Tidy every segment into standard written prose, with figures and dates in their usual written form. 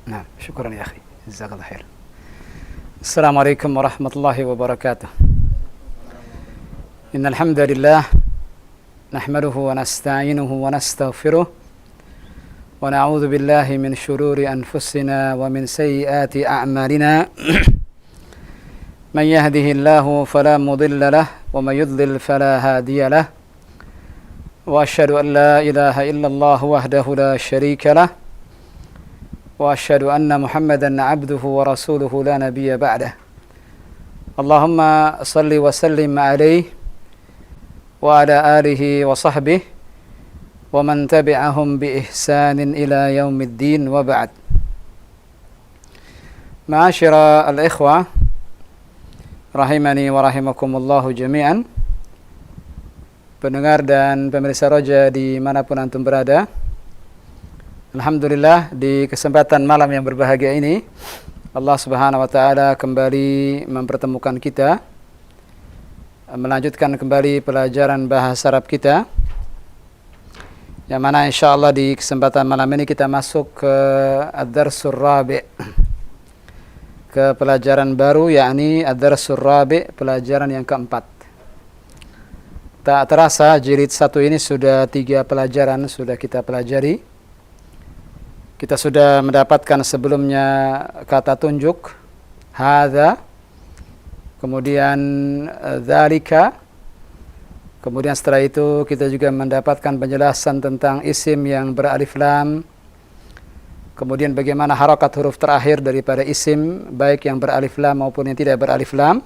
نعم شكرا يا أخي جزاك الله خير. السلام عليكم ورحمة الله وبركاته. إن الحمد لله نحمده ونستعينه ونستغفره ونعوذ بالله من شرور أنفسنا ومن سيئات أعمالنا من يهده الله فلا مضل له ومن يضلل فلا هادي له وأشهد أن لا إله إلا الله وحده لا شريك له وأشهد أن محمدا عبده ورسوله لا نبي بعده. اللهم صل وسلم عليه وعلى آله وصحبه ومن تبعهم بإحسان إلى يوم الدين وبعد. معاشر الإخوة rahimani wa rahimakumullahu jami'an, pendengar dan pemirsa Roja dimanapun antum berada. Alhamdulillah, di kesempatan malam yang berbahagia ini Allah subhanahu wa ta'ala kembali mempertemukan kita, melanjutkan kembali pelajaran bahasa Arab kita, yang mana insyaAllah di kesempatan malam ini kita masuk ke Ad-Darsul Rabi', ke pelajaran baru, yakni Ad-Darsul Rabi', pelajaran yang keempat. Tak terasa jilid 1 ini sudah 3 pelajaran sudah kita pelajari. Kita sudah mendapatkan sebelumnya kata tunjuk hadza, kemudian dzalika, kemudian setelah itu kita juga mendapatkan penjelasan tentang isim yang beralif lam, kemudian bagaimana harakat huruf terakhir daripada isim, baik yang beralif lam maupun yang tidak beralif lam.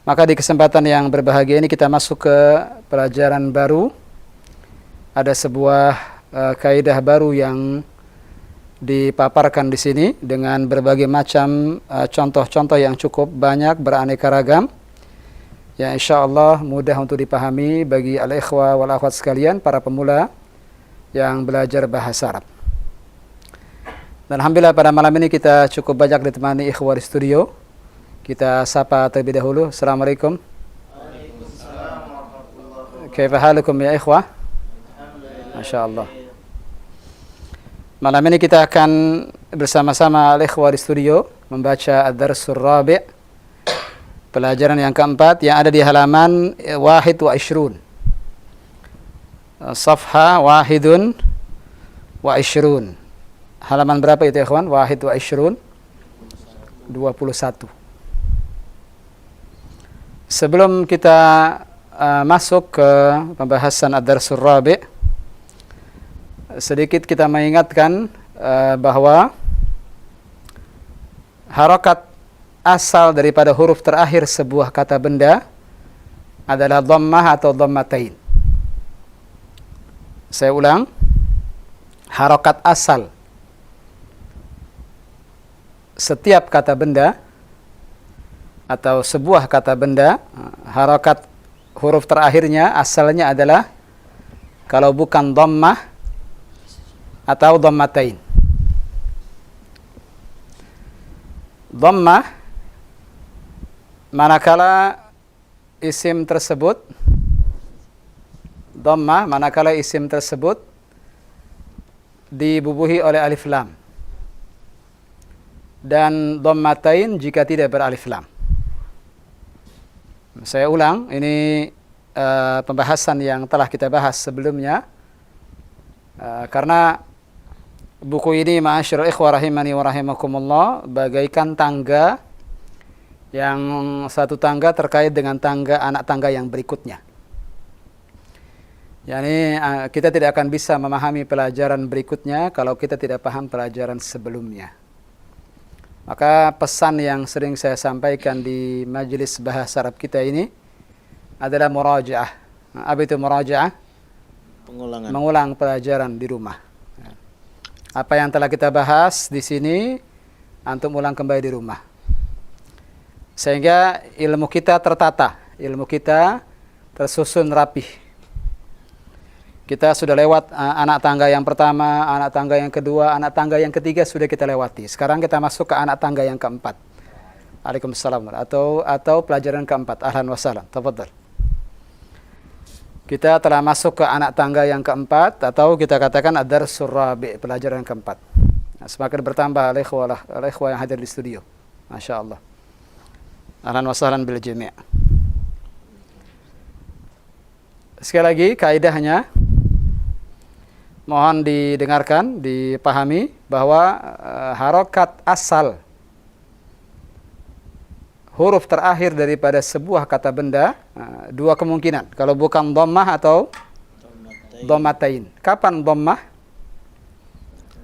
Maka di kesempatan yang berbahagia ini kita masuk ke pelajaran baru. Ada sebuah kaidah baru yang dipaparkan di sini dengan berbagai macam contoh-contoh yang cukup banyak, beraneka ragam, yang insyaallah mudah untuk dipahami bagi al-ikhwah wal akhwat sekalian, para pemula yang belajar bahasa Arab. Dan alhamdulillah pada malam ini kita cukup banyak ditemani ikhwah di studio. Kita sapa terlebih dahulu. Assalamualaikum. Waalaikumsalam warahmatullahi wabarakatuh. Kaifa halukum ya ikhwah? Masyaallah. Malam ini kita akan bersama-sama al-ikhwah di studio membaca Ad-Darsul Rabi', pelajaran yang keempat, yang ada di halaman 21. Safha 21. Halaman berapa itu ya ikhwan? 21. Sebelum kita masuk ke pembahasan Ad-Darsul Rabi', sedikit kita mengingatkan bahwa harakat asal daripada huruf terakhir sebuah kata benda adalah dhammah atau dhammatain. Saya ulang, harakat asal setiap kata benda atau sebuah kata benda, harakat huruf terakhirnya asalnya adalah, kalau bukan dhammah atau dhammatain. Dhammah manakala isim tersebut dibubuhi oleh alif lam, dan dhammatain jika tidak beralif lam. Saya ulang, ini pembahasan yang telah kita bahas sebelumnya, karena buku ini ma'asyiral ikhwah rahimani wa rahimakumullah bagaikan tangga, yang satu tangga terkait dengan anak tangga yang berikutnya. Yani kita tidak akan bisa memahami pelajaran berikutnya kalau kita tidak paham pelajaran sebelumnya. Maka pesan yang sering saya sampaikan di majelis bahasa Arab kita ini adalah murajaah. Apa itu murajaah? Mengulang pelajaran di rumah. Apa yang telah kita bahas di sini, antum ulang kembali di rumah, sehingga ilmu kita tertata, ilmu kita tersusun rapih. Kita sudah lewat anak tangga yang pertama, anak tangga yang kedua, anak tangga yang ketiga sudah kita lewati. Sekarang kita masuk ke anak tangga yang keempat. Waalaikumsalam. Atau pelajaran keempat. Ahlan wa sahlan. Tafadhal. Kita telah masuk ke anak tangga yang keempat, atau kita katakan Ad-Darsul Rabi', pelajaran keempat. Semakin bertambah al-ikhwah yang hadir di studio. Masya Allah. Ahlan wa sahlan bil jami'. Sekali lagi kaidahnya mohon didengarkan, dipahami bahwa harokat asal huruf terakhir daripada sebuah kata benda dua kemungkinan. Kalau bukan dhammah atau dhammatain. Kapan dhammah?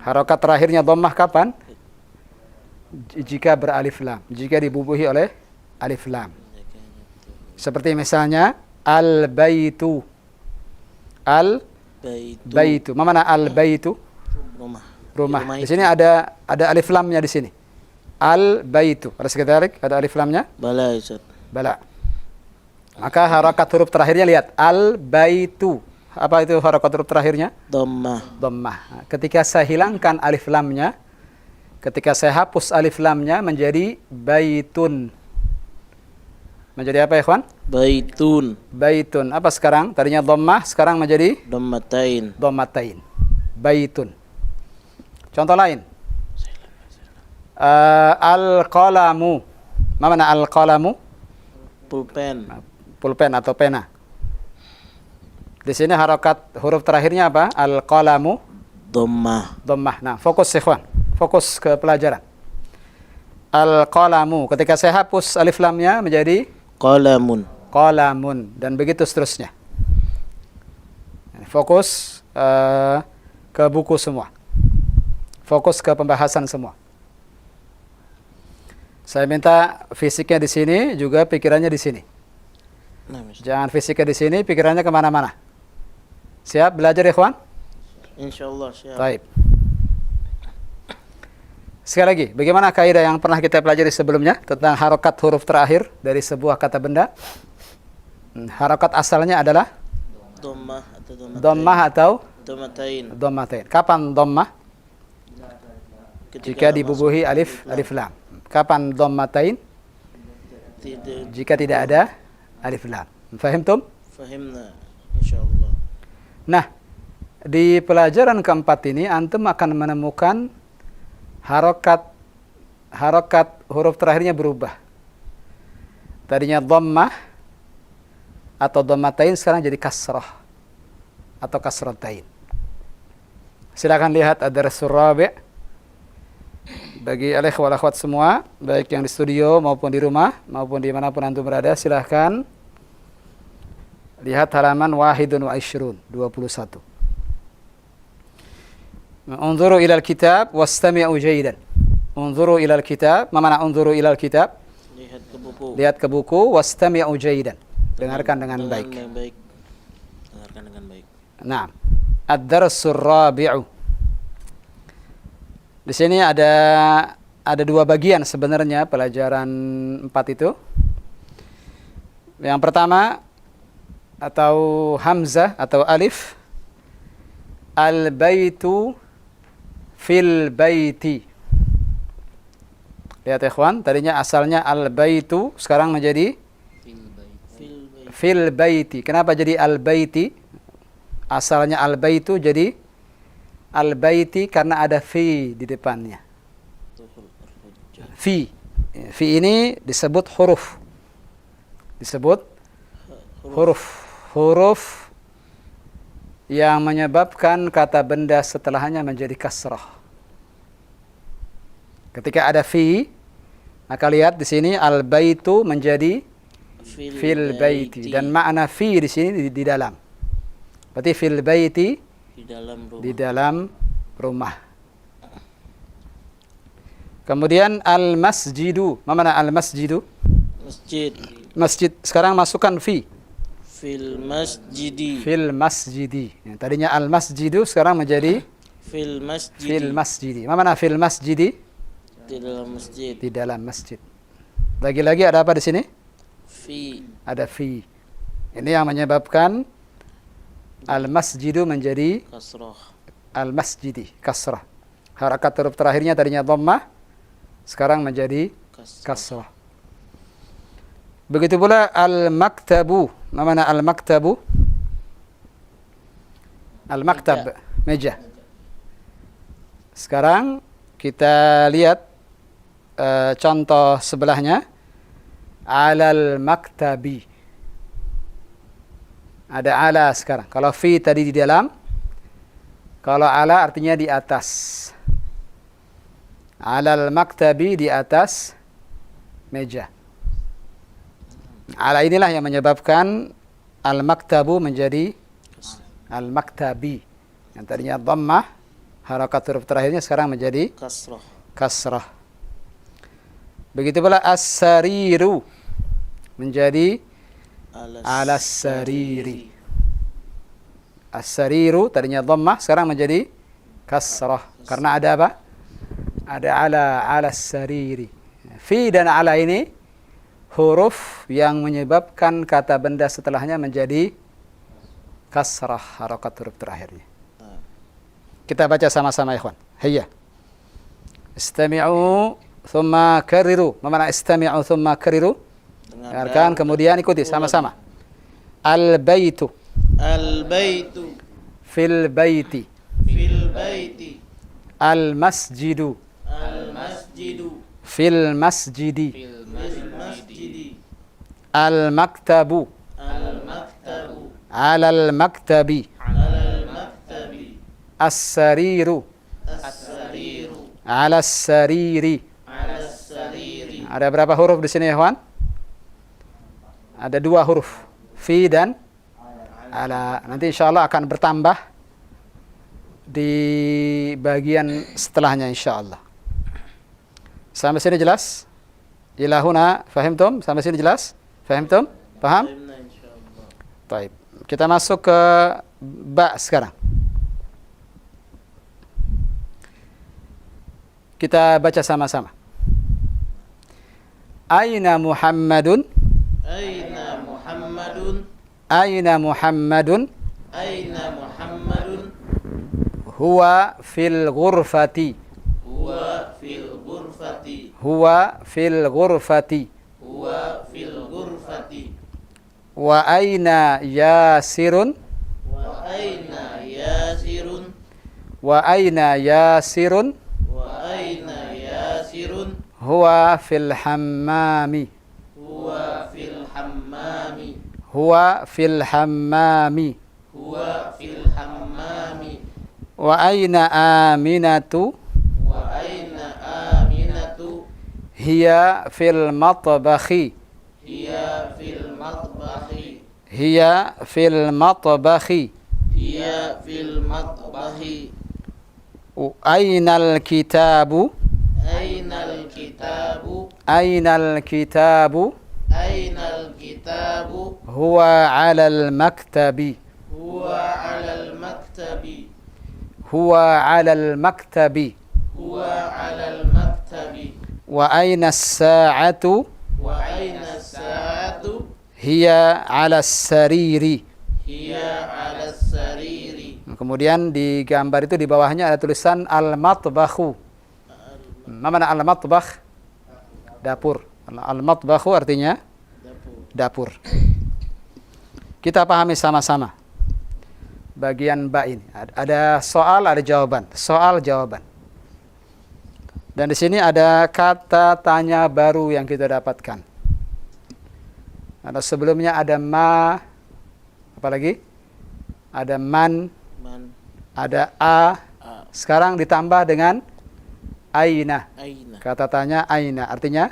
Harokat terakhirnya dhammah kapan? Jika beralif lam, jika dibubuhi oleh alif lam. Seperti misalnya al-baitu. Al-baitu. Mana al-baitu? Rumah. Di sini ada alif lamnya di sini. Al-baitu. Ada sekretarik? Ada alif lamnya? Bala, Ustaz. Bala. Maka harakat huruf terakhirnya lihat. Al-baitu. Apa itu harakat huruf terakhirnya? Dhammah. Ketika saya hilangkan alif lamnya, ketika saya hapus alif lamnya menjadi baitun. Menjadi apa ya, ikhwan? Baitun. Apa sekarang? Tadinya dhammah, sekarang menjadi Dhammatain. Baitun. Contoh lain. Al-qalamu. Mana al-qalamu? Pulpen atau pena. Di sini harokat huruf terakhirnya apa? Al-qalamu. Dhammah. Nah, fokus ikhwan. Fokus ke pelajaran. Al-qalamu. Ketika saya hapus alif lamnya menjadi Qalamun. Dan begitu seterusnya. Fokus ke buku semua. Fokus ke pembahasan semua. Saya minta fisiknya di sini, juga pikirannya di sini. Jangan fisiknya di sini, pikirannya kemana-mana. Siap belajar, ikhwan? Insyaallah siap. Baik. Sekali lagi, bagaimana kaidah yang pernah kita pelajari sebelumnya tentang harokat huruf terakhir dari sebuah kata benda? Harokat asalnya adalah dhammah atau dhammatain. Kapan dhammah? Jika dibubuhi alif lam. Kapan dhammatain? Jika tidak ada alif lam. Fahimtum? Fahimna, insyaallah. Nah, di pelajaran keempat ini antum akan menemukan harokat huruf terakhirnya berubah. Tadinya dhammah atau dhammatain, sekarang jadi kasrah atau kasratain. Silakan lihat ad-darsul rabi' bagi al-ikhwah wal akhwat semua, baik yang di studio maupun di rumah maupun di manapun antum berada, silahkan lihat halaman 21. Unzuru ilal kitab wastami'u jaydan. Unzuru ilal kitab. Ma mana unzuru ilal kitab? Lihat ke buku. Wastami'u jaydan. Dengarkan dengan baik. Dengarkan dengan baik. Nah, ad-darsul rabi'u. Di sini ada dua bagian sebenarnya pelajaran 4 itu. Yang pertama atau hamzah atau alif, al-baitu fil baiti. Lihat ikhwan, tadinya asalnya al-baitu, sekarang menjadi fil baiti. Kenapa jadi al-baiti? Asalnya al-baitu jadi al-baiti karena ada fi di depannya. Fi ini disebut huruf. Huruf yang menyebabkan kata benda setelahnya menjadi kasrah. Ketika ada fi, maka lihat di sini al-baitu menjadi fil baiti, dan makna fi di sini di dalam. Berarti fil baiti di dalam rumah. Kemudian al-masjidu. Mana al-masjidu? Masjid. Sekarang masukkan fi. Fil masjidi. Tadinya al-masjidu, sekarang menjadi fil masjidi. Mana fil masjidi? Di dalam masjid. Lagi-lagi ada apa di sini? Fi. Ada fi. Ini yang menyebabkan al-masjidu menjadi Kasrah. al-masjidi, kasrah. Harakat huruf terakhirnya tadinya dhammah, sekarang menjadi kasrah. Begitu pula al-maktabu. Mana al-maktabu? Al-maktab, meja. Sekarang kita lihat contoh sebelahnya. Alal maktabi. Ada ala sekarang. Kalau fi tadi di dalam, kalau ala artinya di atas. Alal maktabi, di atas meja. Ala inilah yang menyebabkan al-maktabu menjadi al-maktabi. Yang tadinya dhammah, harakat huruf terakhirnya sekarang menjadi kasrah. kasrah. Begitu pula as-sariru menjadi alas-sariri. As-sariru tadinya dhammah, sekarang menjadi kasrah. Karena ada apa? Ada alas-sariri. Fi dan ala ini huruf yang menyebabkan kata benda setelahnya menjadi kasrah, harakat huruf terakhirnya. Kita baca sama-sama ikhwan. Hayya. Istami'u thumma karriru. Apa makna istami'u thumma karriru? Dengarkan kemudian ikuti sama-sama. Al-baitu. Al-baitu. Fil baiti. Fil baiti. Al-masjidu. Al-masjidu. Fil masjidi. Fil masjidi. Al-maktabu. Al-maktabu. Alal maktabi. Alal maktabi. As-sariru. As-sariru. Alas sariri. Alas sariri. Ada berapa huruf di sini, ikhwan? Ada 2 huruf. Fi dan ala. Nanti insyaallah akan bertambah di bagian setelahnya insyaallah. Sampai sini jelas? Ila huna fahimtum? Sampai sini jelas? Fahimtum? Paham? Fahimna insyaallah. Baik. Kita masuk ke ba sekarang. Kita baca sama-sama. Aina Muhammadun? Aina Muhammadun? Aina Muhammadun? Aina Muhammadun? Huwa fil ghurfati. Huwa fil ghurfati. Huwa fil ghurfati. Huwa fil ghurfati. Wa aina Yasirun? Wa aina Yasirun? Wa aina Yasirun? Wa aina Yasirun? Huwa fil hammami. Huwa fil hammami. Huwa fil hammami. Huwa fil hammami. Wa aina Aminatu? Wa aina Aminatu? Hiya fil matbakhi. Hiya fil matbakhi. Hiya fil matbakhi. Hiya fil matbakhi. Ainal kitabu? Ainal kitabu? Ainal kitabu? Ainal kitabu? Huwa alal maktabi. Huwa alal maktabi. Huwa alal maktabi. Huwa alal maktabi. Wa aina as-sa'atu? Wa aina as-sa'atu? Hiya ala sariri. Hiya ala sariri. Kemudian di gambar itu di bawahnya ada tulisan al-matbakhu. Mana al-matbakh? Dapur. Al-matbakhu artinya dapur. Kita pahami sama-sama bagian ba ini. Ada soal, ada jawaban. Soal, jawaban. Dan di sini ada kata tanya baru yang kita dapatkan. Ada sebelumnya ada ma, apa lagi? Ada man, Man. ada a. Sekarang ditambah dengan aina. Aina. Kata tanya aina artinya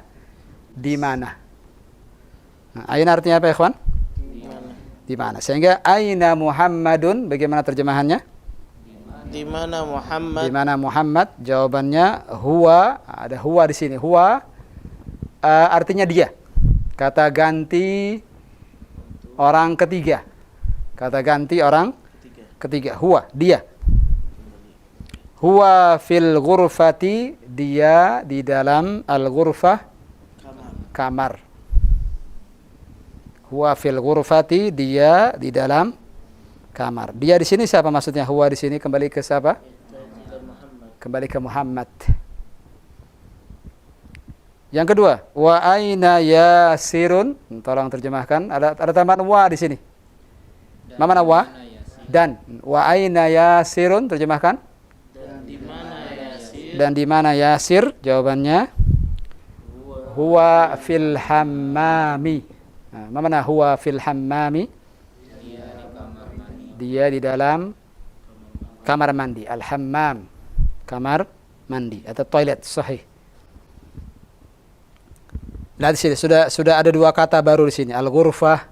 di mana. Nah, aina artinya apa, ikhwan? Di mana? Di mana. Sehingga aina Muhammadun, bagaimana terjemahannya? Di mana Muhammad? Di mana Muhammad? Jawabannya huwa. Ada huwa di sini. Huwa artinya dia. Kata ganti orang ketiga. Kata ganti orang ketiga. Huwa, dia. Huwa fil ghurfati, dia di dalam al-ghurfah, kamar. Huwa fil ghurfati, dia di dalam kamar. Dia di sini siapa maksudnya? Huwa di sini kembali ke siapa? Kembali ke Muhammad. Yang kedua, wa aina Yasirun? Tolong terjemahkan. Ada tambahan wa di sini. Mana wa? Dan wa aina Yasirun? Terjemahkan. Dan di mana Yasir? Dan di mana Yasir? Jawabannya huwa fil hammami. Nah, mana huwa fil hammami? Dia di dalam kamar mandi. Al-hammam, kamar mandi atau toilet, sahih. Nah, di sini sudah ada dua kata baru di sini. Al-ghurfah,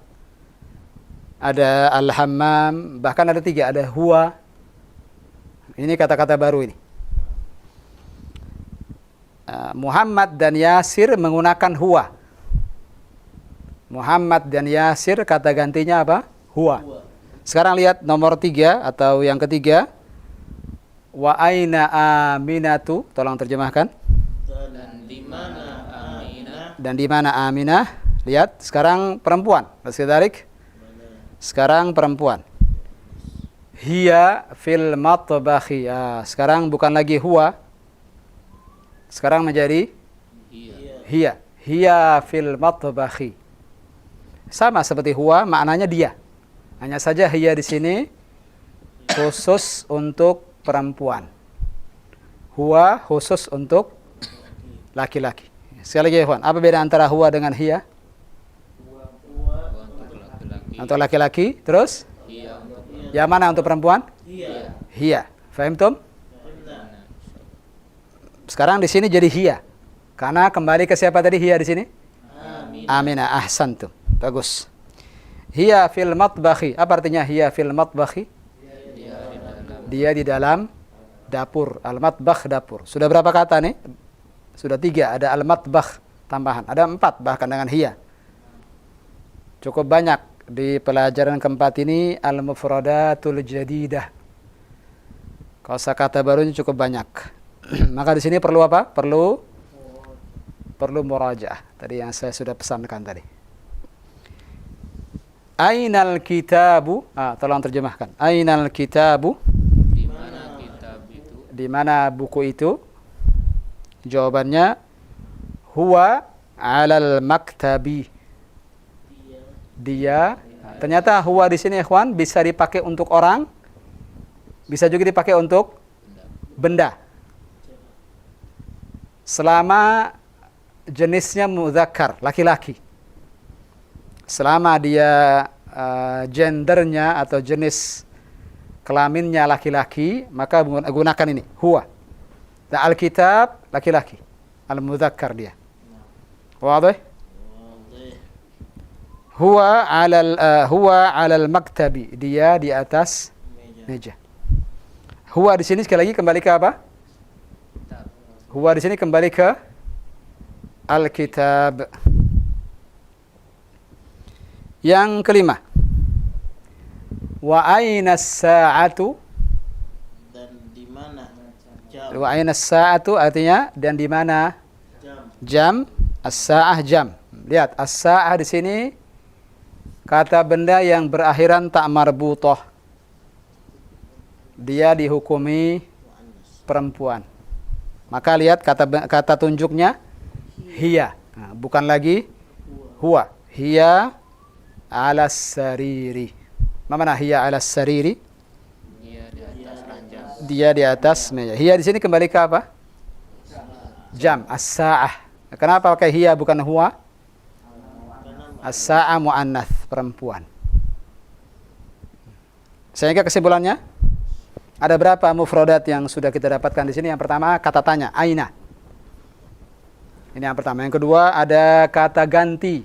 ada al-hammam, bahkan ada tiga, ada huwa. Ini kata-kata baru ini. Muhammad dan Yasir menggunakan huwa. Muhammad dan Yasir kata gantinya apa? Huwa. Sekarang lihat nomor 3 atau yang ketiga. Wa aina Aminatu, tolong terjemahkan. Dan di mana Aminah? Dan di mana Aminah? Lihat, sekarang perempuan. Tarik. Sekarang perempuan. Hiya fil matbakhi. Sekarang bukan lagi huwa. Sekarang menjadi hiya. Hiya fil matbakhi. Sama seperti huwa, maknanya dia. Hanya saja hiya di sini khusus untuk perempuan. Huwa khusus untuk laki-laki. Sekali lagi, ikhwan, apa beda antara huwa dengan hiya? Untuk laki-laki, terus? Yang mana untuk perempuan? Hiya. Faham tum? Sekarang di sini jadi hiya. Karena kembali ke siapa tadi hiya di sini? Aminah. Ahsantum. Bagus. Hiya fil matbakhi. Apa artinya hiya fil matbakhi? Dia di dalam dapur. Al-matbakh, dapur. Sudah berapa kata nih? Sudah 3. Ada al-matbakh tambahan. Ada 4 bahkan dengan hiya. Cukup banyak di pelajaran keempat ini al-mufradatul jadidah. Kosakata barunya cukup banyak. Maka di sini perlu apa? Perlu murajaah. Tadi yang saya sudah pesankan tadi. Ainal kitabu? Tolong terjemahkan. Ainal kitabu? Di mana kitab itu? Di mana buku itu? Jawabannya huwa 'alal maktabi. Dia. Ternyata huwa di sini, ikhwan, bisa dipakai untuk orang, bisa juga dipakai untuk benda. Selama jenisnya mudzakkar, laki-laki. Selama dia gendernya atau jenis kelaminnya laki-laki, maka gunakan ini, huwa. Dan Alkitab, laki-laki. Al-mudzakkar dia. Wadih? Huwa 'alal maktabi. Dia di atas meja. Huwa di sini sekali lagi kembali ke apa? Huwa di sini kembali ke Alkitab. Yang kelima, wa aina as-sa'atu? Dan di mana jam? Wa aina as-sa'atu artinya dan di mana jam? As-sa'ah, jam. Lihat, as-sa'ah di sini kata benda yang berakhiran tak marbutah. Dia dihukumi perempuan. Maka lihat kata tunjuknya hiya. Bukan lagi huwa. Hiya 'alas sariri. Mana hiya 'alas sariri? Dia di atas ranjang. Dia di atas meja. Hiya di sini kembali ke apa? Jam, as-sa'ah. Kenapa pakai hiya bukan huwa? As-sa'ah muannats, perempuan. Sehingga kesimpulannya ada berapa mufradat yang sudah kita dapatkan di sini? Yang pertama kata tanya, aina. Ini yang pertama. Yang kedua ada kata ganti.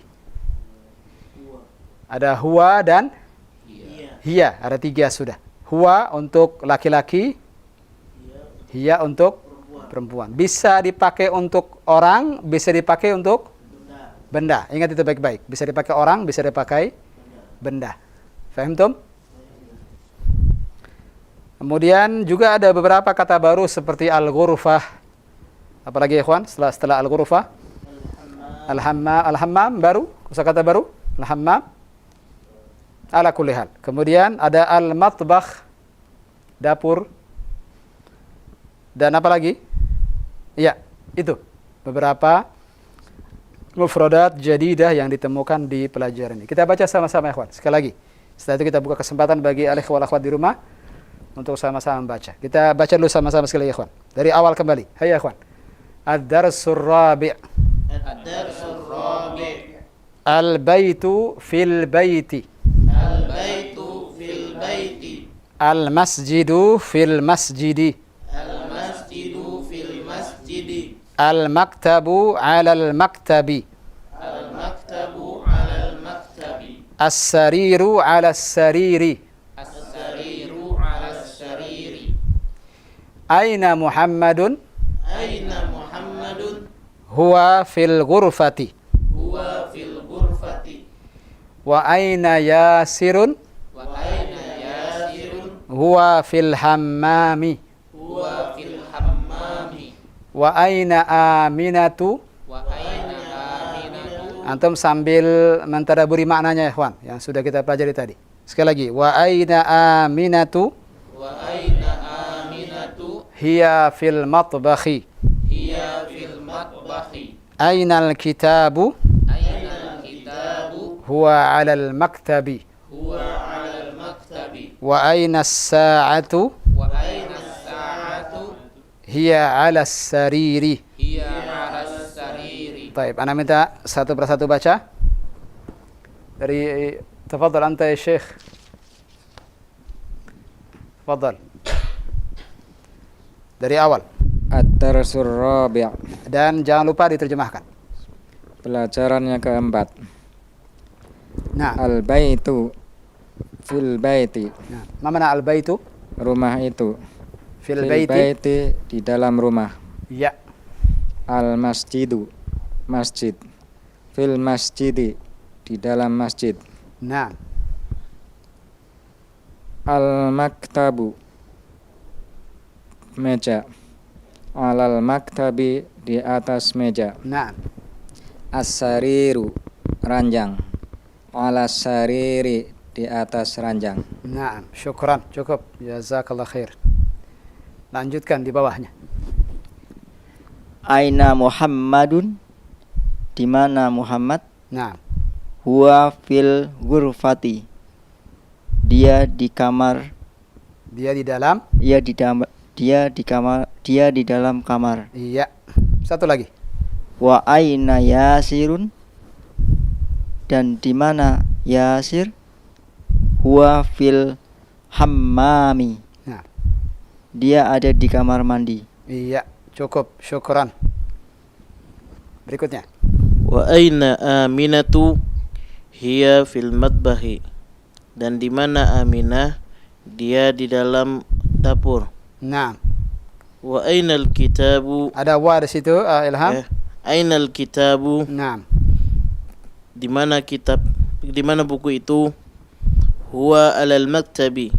Ada huwa dan hiya. Ada 3 sudah. Huwa untuk laki-laki, hiya untuk perempuan. Bisa dipakai untuk orang, bisa dipakai untuk benda. Ingat itu baik-baik. Bisa dipakai orang, bisa dipakai benda. Faham tum? Kemudian juga ada beberapa kata baru seperti al-ghurfah. Apalagi ikhwan setelah al-ghurfah? Al-hammam baru, kosakata baru, al-hammam. Ala kulli hal. Kemudian ada al-matbakh, dapur. Dan apa lagi? Ya, itu beberapa mufradat jadidah yang ditemukan di pelajaran ini. Kita baca sama-sama ikhwan. Sekali lagi. Setelah itu kita buka kesempatan bagi al-ikhwah wal akhwat di rumah untuk sama-sama membaca. Kita baca dulu sama-sama sekali ya, ikhwan. Dari awal kembali. Hayya ikhwan. Ad-Darsul Rabi'. Ad-Darsul Rabi'. Al-Baitu fil baiti. Al-Baitu fil baiti. Al-Masjidu fil masjidi. Al-Masjidu fil masjidi. Al-Maktabu 'alal maktabi. Al-Maktabu 'alal maktabi. As-Sariru 'alas sariri. As-Sariru 'alas sariri. Aina Muhammadun? Aina Muhammadun? Huwa fil ghurfati. Huwa fil ghurfati. Wa aina Yasirun? Wa aina Yasirun? Huwa fil hammami. Huwa fil hammami. Wa aina Aminatu? Wa aina Aminatu? Antum sambil mentadaburi maknanya ya, ikhwan, yang sudah kita pelajari tadi. Sekali lagi, wa aina Aminatu? Wa aina Aminatu? Hiya fil matbakhi. Hiya fil matbahi. Aina al-kitabu? Aina al-kitabu? Huwa 'alal maktabi. Huwa 'alal maktabi. Wa aina as-sa'atu? Wa aina as-sa'atu? Hiya 'alas sariri. Hiya 'alas sariri. Baik, ana minta satu persatu baca. Dari tafadhal anta ya Syekh. Tafadhal. Dari awal. Ad-Darsul Rabi'. Dan jangan lupa diterjemahkan. Pelajaran yang keempat. Nah, Al-Baitu fil baiti. nah. Ma mana al-baitu? Rumah itu. Fil baiti. Di dalam rumah. Ya. Al-Masjidu. Masjid. Fil masjidi. Di dalam masjid. Nah. Al-Maktabu. Meja. Alal maktabi, di atas meja. Nah. As-sariru, ranjang. Alas sariri, di atas ranjang. Nah, syukran, cukup. Jazakallah khair. Lanjutkan di bawahnya. Aina Muhammadun? Di mana Muhammad? Nah. Huwa fil ghurfati. Dia di kamar. Dia di dalam. Dia di dalam kamar. Iya. Satu lagi. Wa aina Yasirun? Dan di mana Yasir? Huwa fil hammami. Nah. Dia ada di kamar mandi. Iya, cukup. Syukran. Berikutnya. Wa aina Aminatu? Hiya fil matbahi. Dan di mana Aminah? Dia di dalam dapur. Nah. Wa aina al-kitabu? Ada wa di situ, Ilham. Aina al-kitabu? Nah. Di mana kitab? Di mana buku itu? Huwa alal maktabi.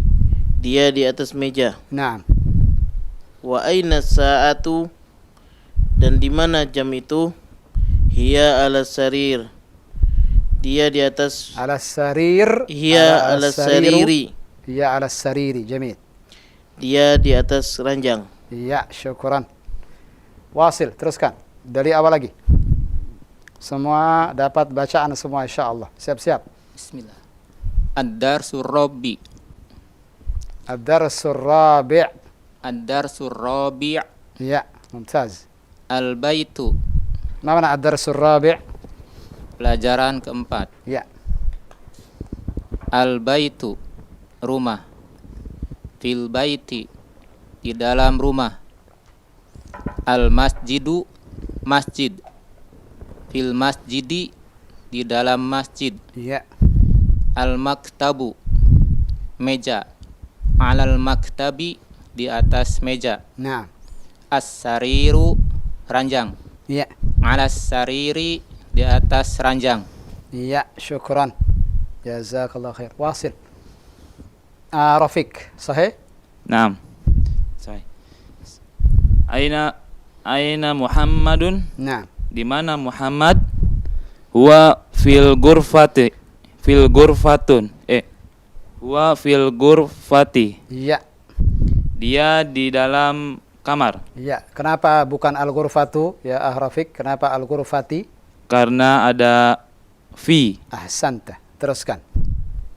Dia di atas meja. Nah. Wa aina sa'atu? Dan di mana jam itu? Hiya ala sarir. Dia di atas. Ala sarir. Hiya ala sariri. Hiya ala sariri. Jamil. Dia di atas ranjang. Iya, syukran. Wasil, teruskan. Dari awal lagi. Semua dapat bacaan semua insyaallah. Siap-siap. Bismillah. Ad-Darsul Rabi'. Ad-Darsul Rabi'. Ad-Darsul Rabi'. Iya, mumtaz. Al-Baitu. Ma mana ad-Darsul Rabi'? Pelajaran keempat. Iya. Al-Baitu. Rumah. Fil baiti. Di dalam rumah. Al-Masjidu. Masjid. Fil masjidi. Di dalam masjid. Iya. Al-Maktabu. Meja. Alal maktabi. Di atas meja. Nah. As-sariru. Ranjang. Iya. Alas sariri. Di atas ranjang. Iya, syukran. Jazakallah khair. Wasil. Rafiq, sahih? Naam. Sahih. Aina Muhammadun? Nah. Di mana Muhammad? Huwa fil ghurfati. Fil ghurfatun. Huwa fil ghurfati. Iya. Dia di dalam kamar. Iya. Kenapa bukan al-ghurfatu ya Rafiq? Kenapa al-ghurfati? Karena ada fi. Ahsanta. Teruskan.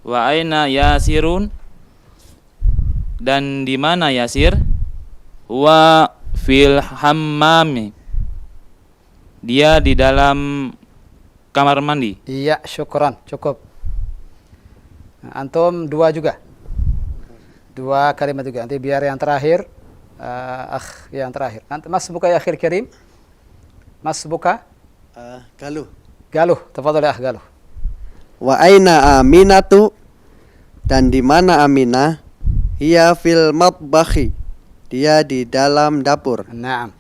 Wa aina Yasirun? Dan di mana Yasir? Huwa fil hammami. Dia di dalam kamar mandi. Iya, syukran, cukup. Nah, antum dua juga. Dua kalimat juga. Nanti biar yang terakhir, yang terakhir. Nanti mas buka ya akhir kirim. Mas buka. Galuh. Galuh, tafadhol ya Galuh. Wa aina Aminatu, dan di mana Aminah? Hiya fil matbakhi, dia di dalam dapur. Naam.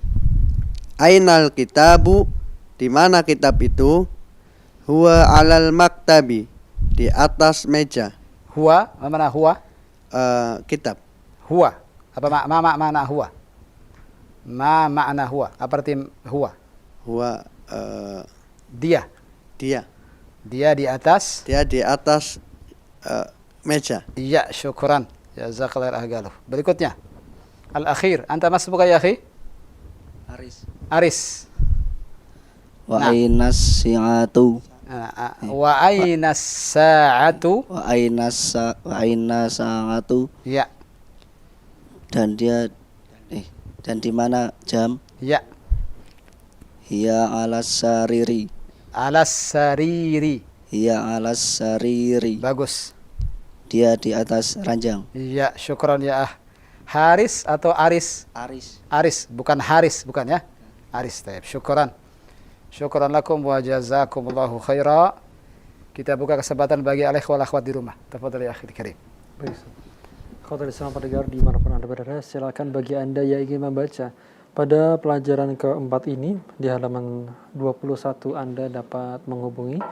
Ainal kitabu, di mana kitab itu? Huwa alal maktabi, di atas meja. Huwa, mana huwa? Kitab. Huwa. Apa makna huwa? Ma makna huwa? Apa arti huwa? Huwa Dia. dia. Dia di atas. Dia di atas meja. Iya, syukran. Jazakallahu khairan. Berikutnya. Al-akhir. Anta mas buka ya akhi? Aris. Wa aina si'atu. Wa aina sa'atu. Wa aina sa'atu. Ya. Dan dan di mana jam? Ya. Hiya alas sariri. Alas sariri. Hiya alas sariri. Bagus. Dia di atas ranjang. Iya, syukran ya. Haris atau Aris? Aris, bukan Haris, bukan ya? Aris, taib. Syukran. Syukran lakum wa jazakumullahu khaira. Kita buka kesempatan bagi al-ikhwah wal akhwat di rumah. Tafadhal ya akhil karim. Baik. Khotbah Islam pendengar dimanapun Anda berada, silakan bagi Anda yang ingin membaca pada pelajaran keempat ini di halaman 21 Anda dapat menghubungi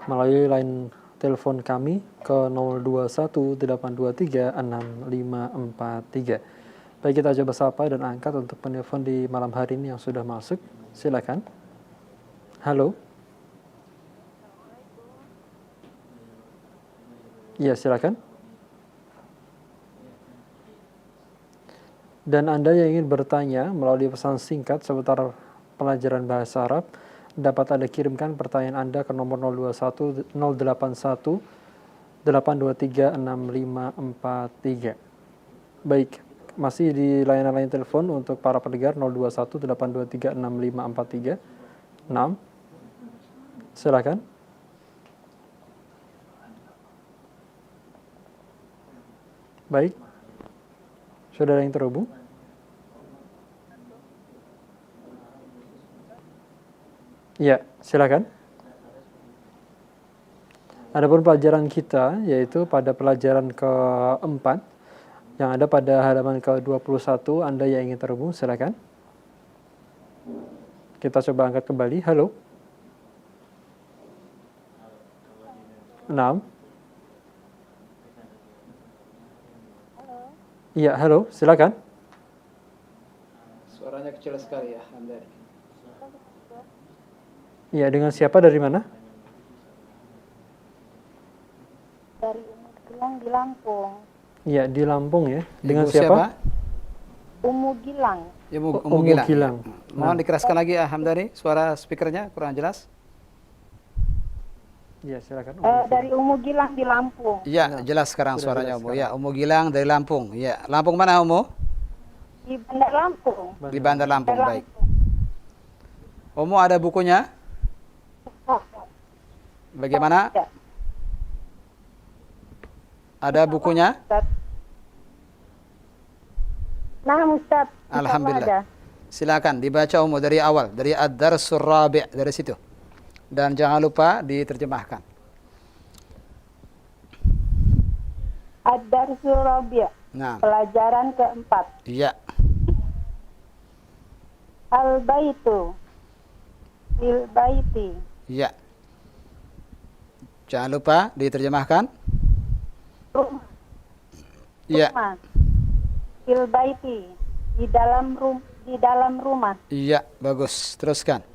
melalui line telepon kami ke 0218236543. Baik, kita coba sapa dan angkat untuk penelpon di malam hari ini yang sudah masuk. Silakan. Halo. Iya, silakan. Dan Anda yang ingin bertanya melalui pesan singkat seputar pelajaran bahasa Arab, dapat Anda kirimkan pertanyaan Anda ke nomor 021 081 823 6543. Baik, masih di layanan telepon untuk para pendengar 021 823 6543. 6. Silakan. Baik. Saudara yang terhubung. Ya, silakan. Adapun pelajaran kita yaitu pada pelajaran keempat yang ada pada halaman ke-21. Anda yang ingin terhubung silakan. Kita coba angkat kembali. Halo. 6. Iya, halo, silakan. Suaranya kecil sekali ya, Hamdani. Iya, dengan siapa, dari mana? Dari Umu Gilang di Lampung. Iya, di Lampung ya. Dengan Ibu siapa? Umu Gilang. Umu Gilang. Mohon dikeraskan lagi ya, Hamdani, suara speakernya kurang jelas. Iya, silakan. Dari Umu Gilang di Lampung. Iya, jelas sekarang Sudah suaranya jelas Umu. Ya, Umu Gilang dari Lampung. Ya, Lampung mana Umu? Di Bandar Lampung. Di Bandar Lampung, baik. Umu ada bukunya? Bagaimana? Ya. Ada bukunya? Nah, Ustaz. Alhamdulillah. Silakan dibaca Umu dari awal, dari Ad-Darsur Rabi', dari situ. Dan jangan lupa diterjemahkan. Ad-Darsul Rabi'. Nah. Pelajaran keempat. Iya. Al-Baitu. Fil Baiti. Iya. Jangan lupa diterjemahkan. Rumah. Iya. Rumah. Fil Baiti. Di dalam rumah. Iya, bagus. Teruskan.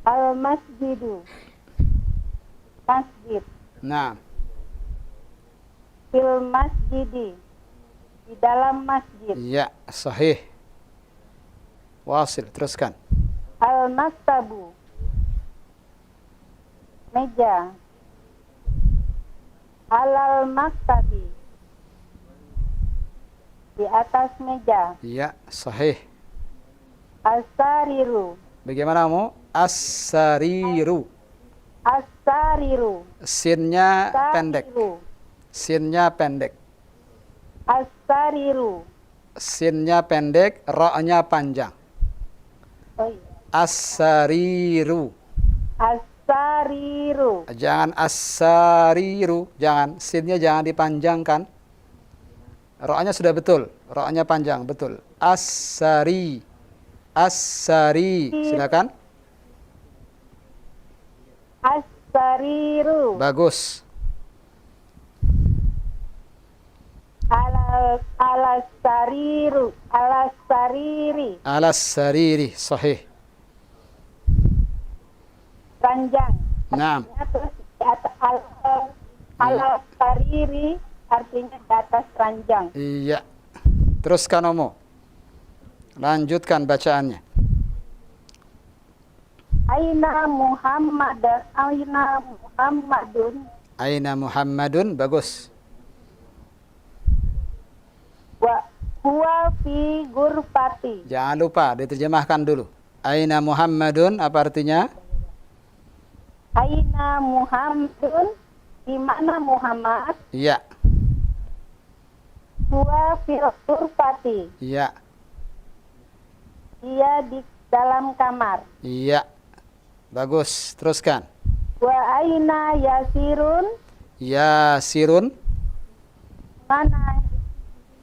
Al-Masjidu. Masjid. Nah. Fil Masjidi. Di dalam masjid. Iya, sahih. Wasil, teruskan. Al-Maktabu. Meja. Alal Maktabi. di atas meja. Ya, sahih. As-sariru. Bagaimana kamu? As-sariru. As-sariru. Sinnya pendek. Sariru. Sinnya pendek. As-sariru. Sinnya pendek, ra-nya panjang. Oh iya. As-sariru. As-sariru. Jangan as-sariru, jangan. Sinnya jangan dipanjangkan. Ra-nya sudah betul, ra-nya panjang, betul. As-sari. As-sari. Silakan. As-sariru. Bagus. Alas-sariru. Alas-sariri. Alas-sariri, sahih. Ranjang. Naam. Terus di atas alas-sariri artinya di atas ranjang. Iya. Teruskan Omo. Lanjutkan bacaannya. Aina Muhammadun. Aina Muhammadun, bagus. Wa huwa fi gurfati. Jangan lupa diterjemahkan dulu. Aina Muhammadun, apa artinya? Aina Muhammadun, di mana Muhammad? Iya. Huwa fil gurfati. Iya. Dia di dalam kamar. Iya. Bagus. Teruskan. Wa aina Yasirun. Yasirun.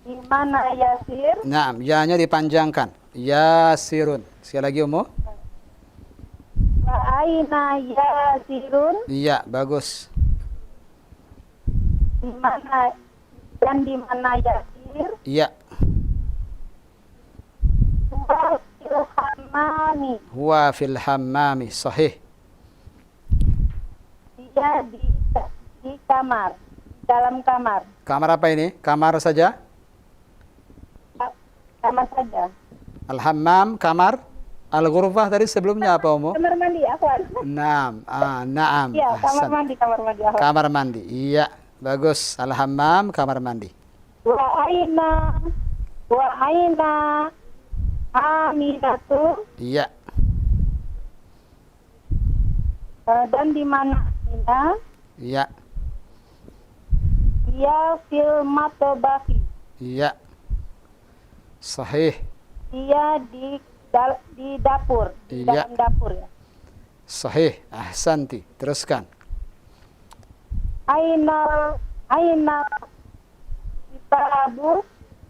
Di mana Yasir? Naam, ya-nya dipanjangkan. Yasirun. Sekali lagi Umu. Wa aina Yasirun. Iya, bagus. Di mana dan di mana Yasir? Iya. Huwa fil hammami. Huwa fil hammami, sahih. Dia di kamar, dalam kamar. Kamar apa ini? Kamar saja? Kamar saja. Al-hammam, kamar. Al-ghurfah tadi sebelumnya apa Umu? Kamar mandi, Afwan. Naam, naam. Iya, kamar Ahsan. mandi, Afwan. Kamar mandi. Iya, bagus. Al-hammam, kamar mandi. Wa aina Aminatu. Iya. Dan di mana Aminah? Iya. Dia fil matbakhi. Iya. Sahih. Dia di dapur, di Iya. dalam dapur ya. Sahih. Ahsanti. Teruskan. Aina kitabu.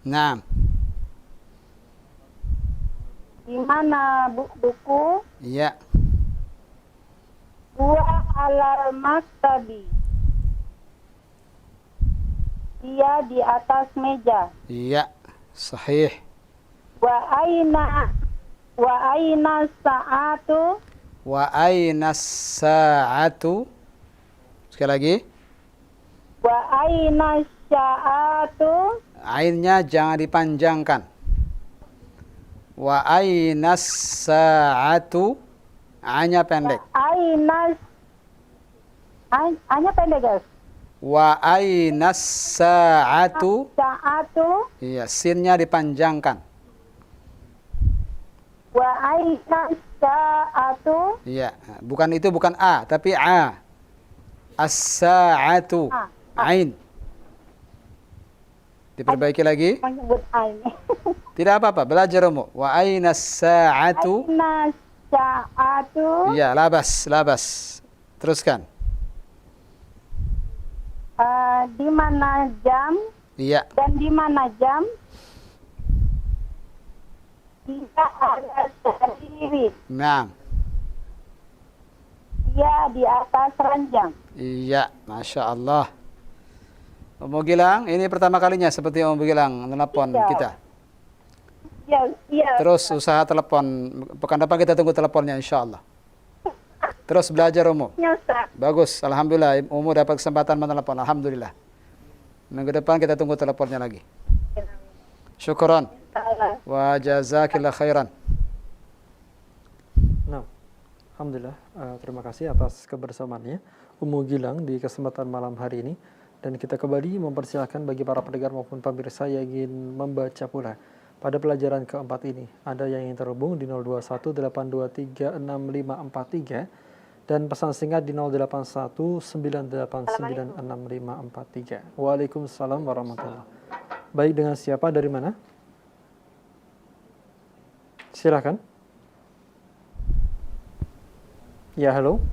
Naam. Di mana buku? Iya. Huwa alal maktabi. Dia di atas meja. Iya. Sahih. Wa aina sa'atu. Wa aina sa'atu. Sekali lagi. Wa aina sa'atu. Ainnya jangan dipanjangkan. Wa aina sa'atu. A-nya pendek. Hanya pendek guys. Wa aina sa'atu. Sa'atu. Iya, sinnya dipanjangkan. Wa aina sa'atu. Iya, bukan itu, bukan A, tapi A. As-sa'atu. Ain. Diperbaiki lagi. Menyebut ain. Tidak apa-apa, belajar Umu. Wa aina sa'atu. Aina sa'atu. Iya, labas. Teruskan. Di mana jam? Iya. Dan di mana jam? Dia ada sendiri. Naam. Dia di atas ranjang. Iya, Masya Allah. Umu Gilang, ini pertama kalinya seperti Umu Gilang menelpon Iya. kita. Iya. Terus usaha telepon, pekan depan kita tunggu teleponnya insya Allah. Terus belajar Umu. Ya, Ustaz. Bagus, Alhamdulillah Umu dapat kesempatan menelepon, Alhamdulillah. Minggu depan kita tunggu teleponnya lagi. Syukron. Wa jazakillah khairan. Nah, alhamdulillah, terima kasih atas kebersamaannya Ummu Gilang di kesempatan malam hari ini. Dan kita kembali mempersilahkan bagi para pendengar maupun pemirsa yang ingin membaca pula pada pelajaran keempat ini. Ada yang ingin terhubung di 0218236543 dan pesan singkat di 0819896543. Waalaikumsalam warahmatullahi wabarakatuh. Baik, dengan siapa, dari mana? Silakan. Ya, halo.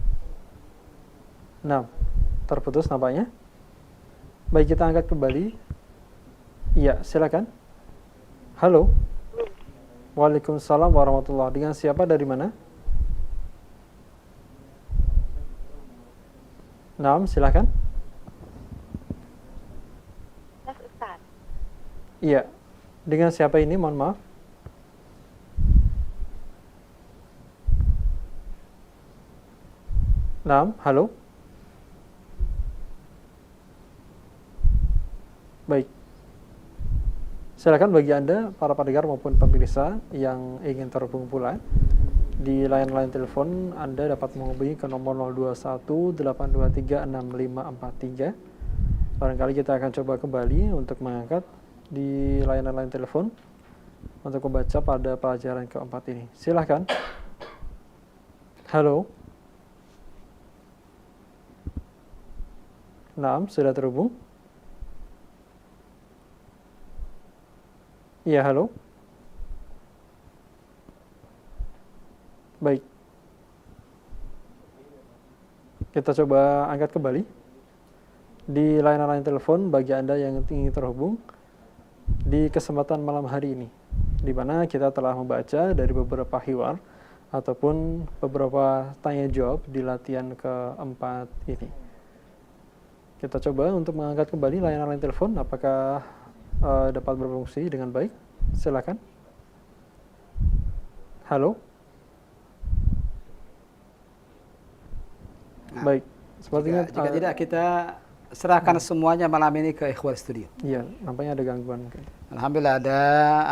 Nah, terputus nampaknya. Baik, kita angkat kembali. Iya, silakan. Halo. Waalaikumsalam warahmatullahi wabarakatuh. Dengan siapa, dari mana? Naam, silakan. Ustaz. Iya. Dengan siapa ini? Mohon maaf. Naam, halo. Baik. Silakan bagi Anda, para pendengar maupun pemirsa yang ingin terhubung pula di line telepon, Anda dapat menghubungi ke nomor 0218236543. Barangkali kita akan coba kembali untuk mengangkat di line telepon untuk membaca pada pelajaran keempat ini. Silakan. Halo. Naam, sudah terhubung? Iya, halo. Baik. Kita coba angkat kembali di line telepon bagi Anda yang ingin terhubung di kesempatan malam hari ini, di mana kita telah membaca dari beberapa hiwar ataupun beberapa tanya jawab di latihan keempat ini. Kita coba untuk mengangkat kembali layanan telepon, apakah dapat berfungsi dengan baik? Silakan. Halo. Baik. Sepertinya jika tidak, kita serahkan semuanya malam ini ke ikhwal studio. Iya, nampaknya ada gangguan. Alhamdulillah ada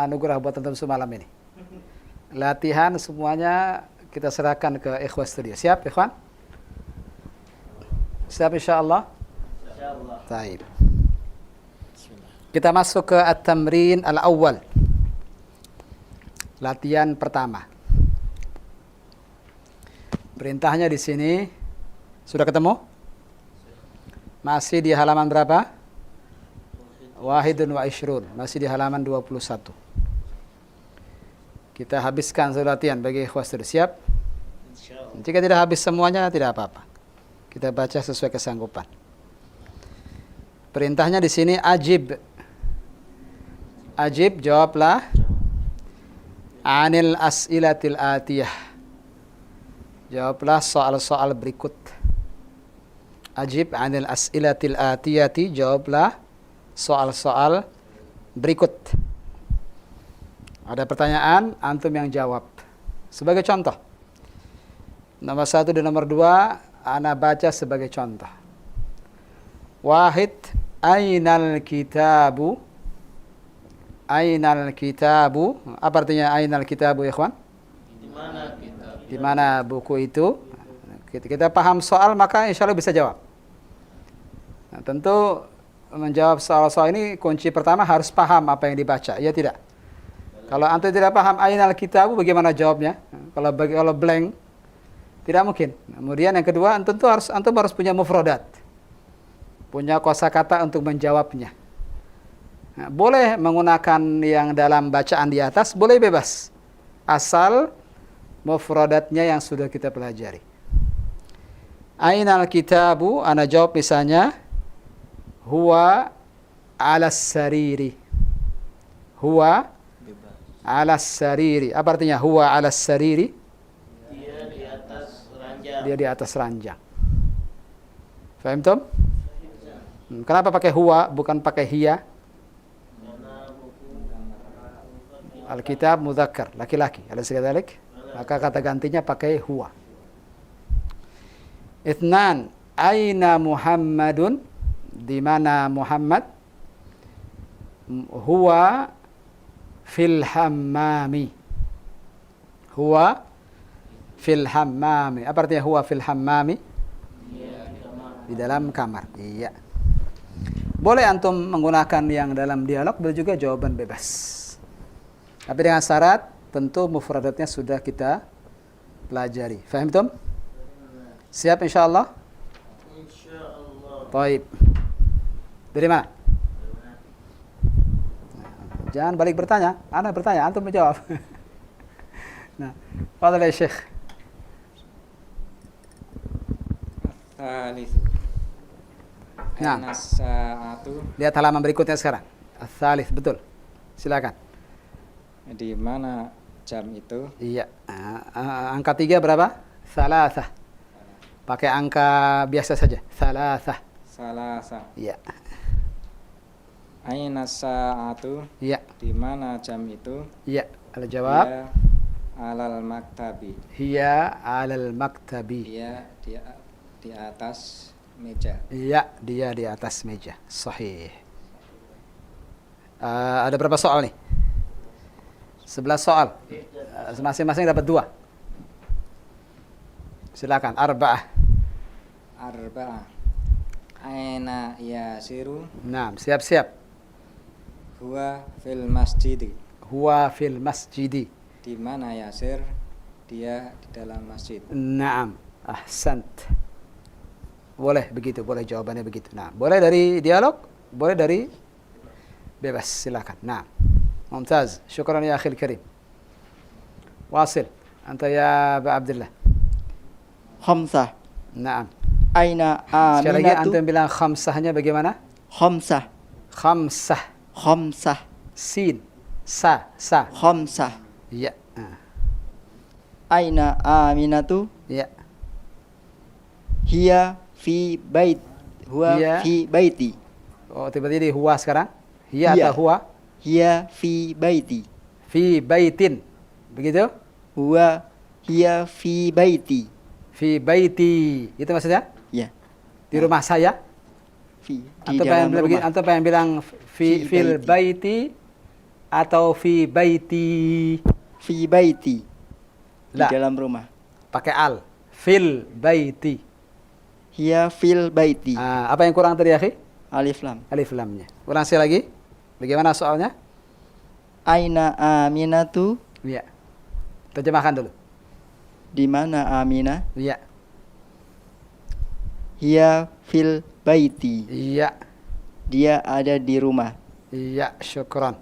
anugerah buat teman-teman semua malam ini. Latihan semuanya kita serahkan ke ikhwal studio. Siap, ikhwan? Siap, insyaallah. Taib. Kita masuk ke at-tamrin al-awwal. Latihan pertama. Perintahnya di sini sudah ketemu? Masih di halaman berapa? Wahidun wa ishrun. Masih di halaman 21. Kita habiskan latihan bagi ikhwas. Siap? Jika tidak habis semuanya tidak apa-apa. Kita baca sesuai kesanggupan. Perintahnya di sini ajib. Ajib, jawablah. Anil as'ilatil atiyah. Jawablah soal-soal berikut. Ajib anil as'ilatil atiyati. Jawablah soal-soal berikut. Ada pertanyaan, antum yang jawab. Sebagai contoh. Nomor 1 dan nomor 2, ana baca sebagai contoh. Wahid, ainal kitabu. Ainal kitabu. Apa artinya ainal kitabu, ikhwan? Di mana kitab? Di mana buku itu? Kita paham soal, maka insya Allah bisa jawab. Nah, tentu menjawab soal-soal ini kunci pertama harus paham apa yang dibaca, ya tidak? Kalau antum tidak paham ainal kitabu, bagaimana jawabnya? Kalau blank, tidak mungkin. Kemudian yang kedua, antum harus punya mufradat, punya kosakata untuk menjawabnya. Nah, boleh menggunakan yang dalam bacaan di atas, boleh bebas, asal mufradatnya yang sudah kita pelajari. Ainal kitabu, ana jawab misalnya, huwa alas sariri. Huwa alas sariri. Apa artinya huwa alas sariri? Dia di atas ranjang. Dia di atas ranjang. Faham tom? Kenapa pakai huwa bukan pakai hiya? Alkitab mudzakkar, laki-laki. Alas kadzalik? Maka kata gantinya pakai huwa. Itsnan, aina Muhammadun? Di mana Muhammad? Huwa fil hammami. Huwa fil hammami. Apa artinya huwa fil hammami? Di dalam kamar. Iya. Boleh antum menggunakan yang dalam dialog, boleh juga jawaban bebas. Tapi dengan syarat tentu mufradatnya sudah kita pelajari. Faham tum? Siap insyaallah? Insyaallah. Baik. Dari mana? Jangan balik bertanya. Ana bertanya, antum menjawab. Nah, fadhal ya Syekh. Thalith. Nah. Aina sa'atu, Lihat halaman berikutnya sekarang. Ats-tsalits, betul. Silakan. di mana jam itu? Iya. Angka 3 berapa? Salasah. Pakai angka biasa saja. Salasah. Salasa. Iya. Aina sa'atu, Iya. di mana jam itu? Iya. Ada jawab. Dia alal maktabi. Hiya 'alal maktabi. Dia di atas meja. Iya, dia di atas meja. Sahih. Ada berapa soal nih? 11 soal. Masing-masing dapat 2. Silakan. Arba'ah. Arba'ah. Aina yasiru, Nah, siap-siap. huwa fil masjid. Huwa fil masjidi. Di mana Yasir? Dia di dalam masjid. Naam. Ahsant. Boleh begitu, boleh jawabannya begitu. Nah, boleh dari dialog, boleh dari bebas. Silakan. Nah. Mumtaz. Syukran ya akhil karim. Wasil. Anta ya Aba Abdullah. Khamsah. Naam. Aina Sekali lagi Aminatu. antum bilang khamsahnya bagaimana? Khamsah. Khamsah. Khamsah. Sin. Sa. Khamsah. Iya. Aina Aminatu. Iya. Hiya fi bait. Huwa Hiya. fi baiti. Oh, tiba-tiba di huwa sekarang. Hiya Hiya. atau huwa? Hiya fi baiti. Fi baitin. Begitu? Hiya fi baiti. Fi baiti. Itu maksudnya? Ya. Di rumah saya? Fi di Antum dalam pengen rumah. antum pengen bilang Fi fil baiti atau fi baiti? Fi baiti. Di La. dalam rumah. Pakai al. Fil baiti. Hiya fil baiti. Apa yang kurang tadi, akhi? Alif lam. Alif lamnya. Ulang sekali lagi. Bagaimana soalnya? Aina Aminatu. Iya. Terjemahkan dulu. Di mana Aminah? Iya. Hiya fil baiti. Iya. Dia ada di rumah. Iya, syukran.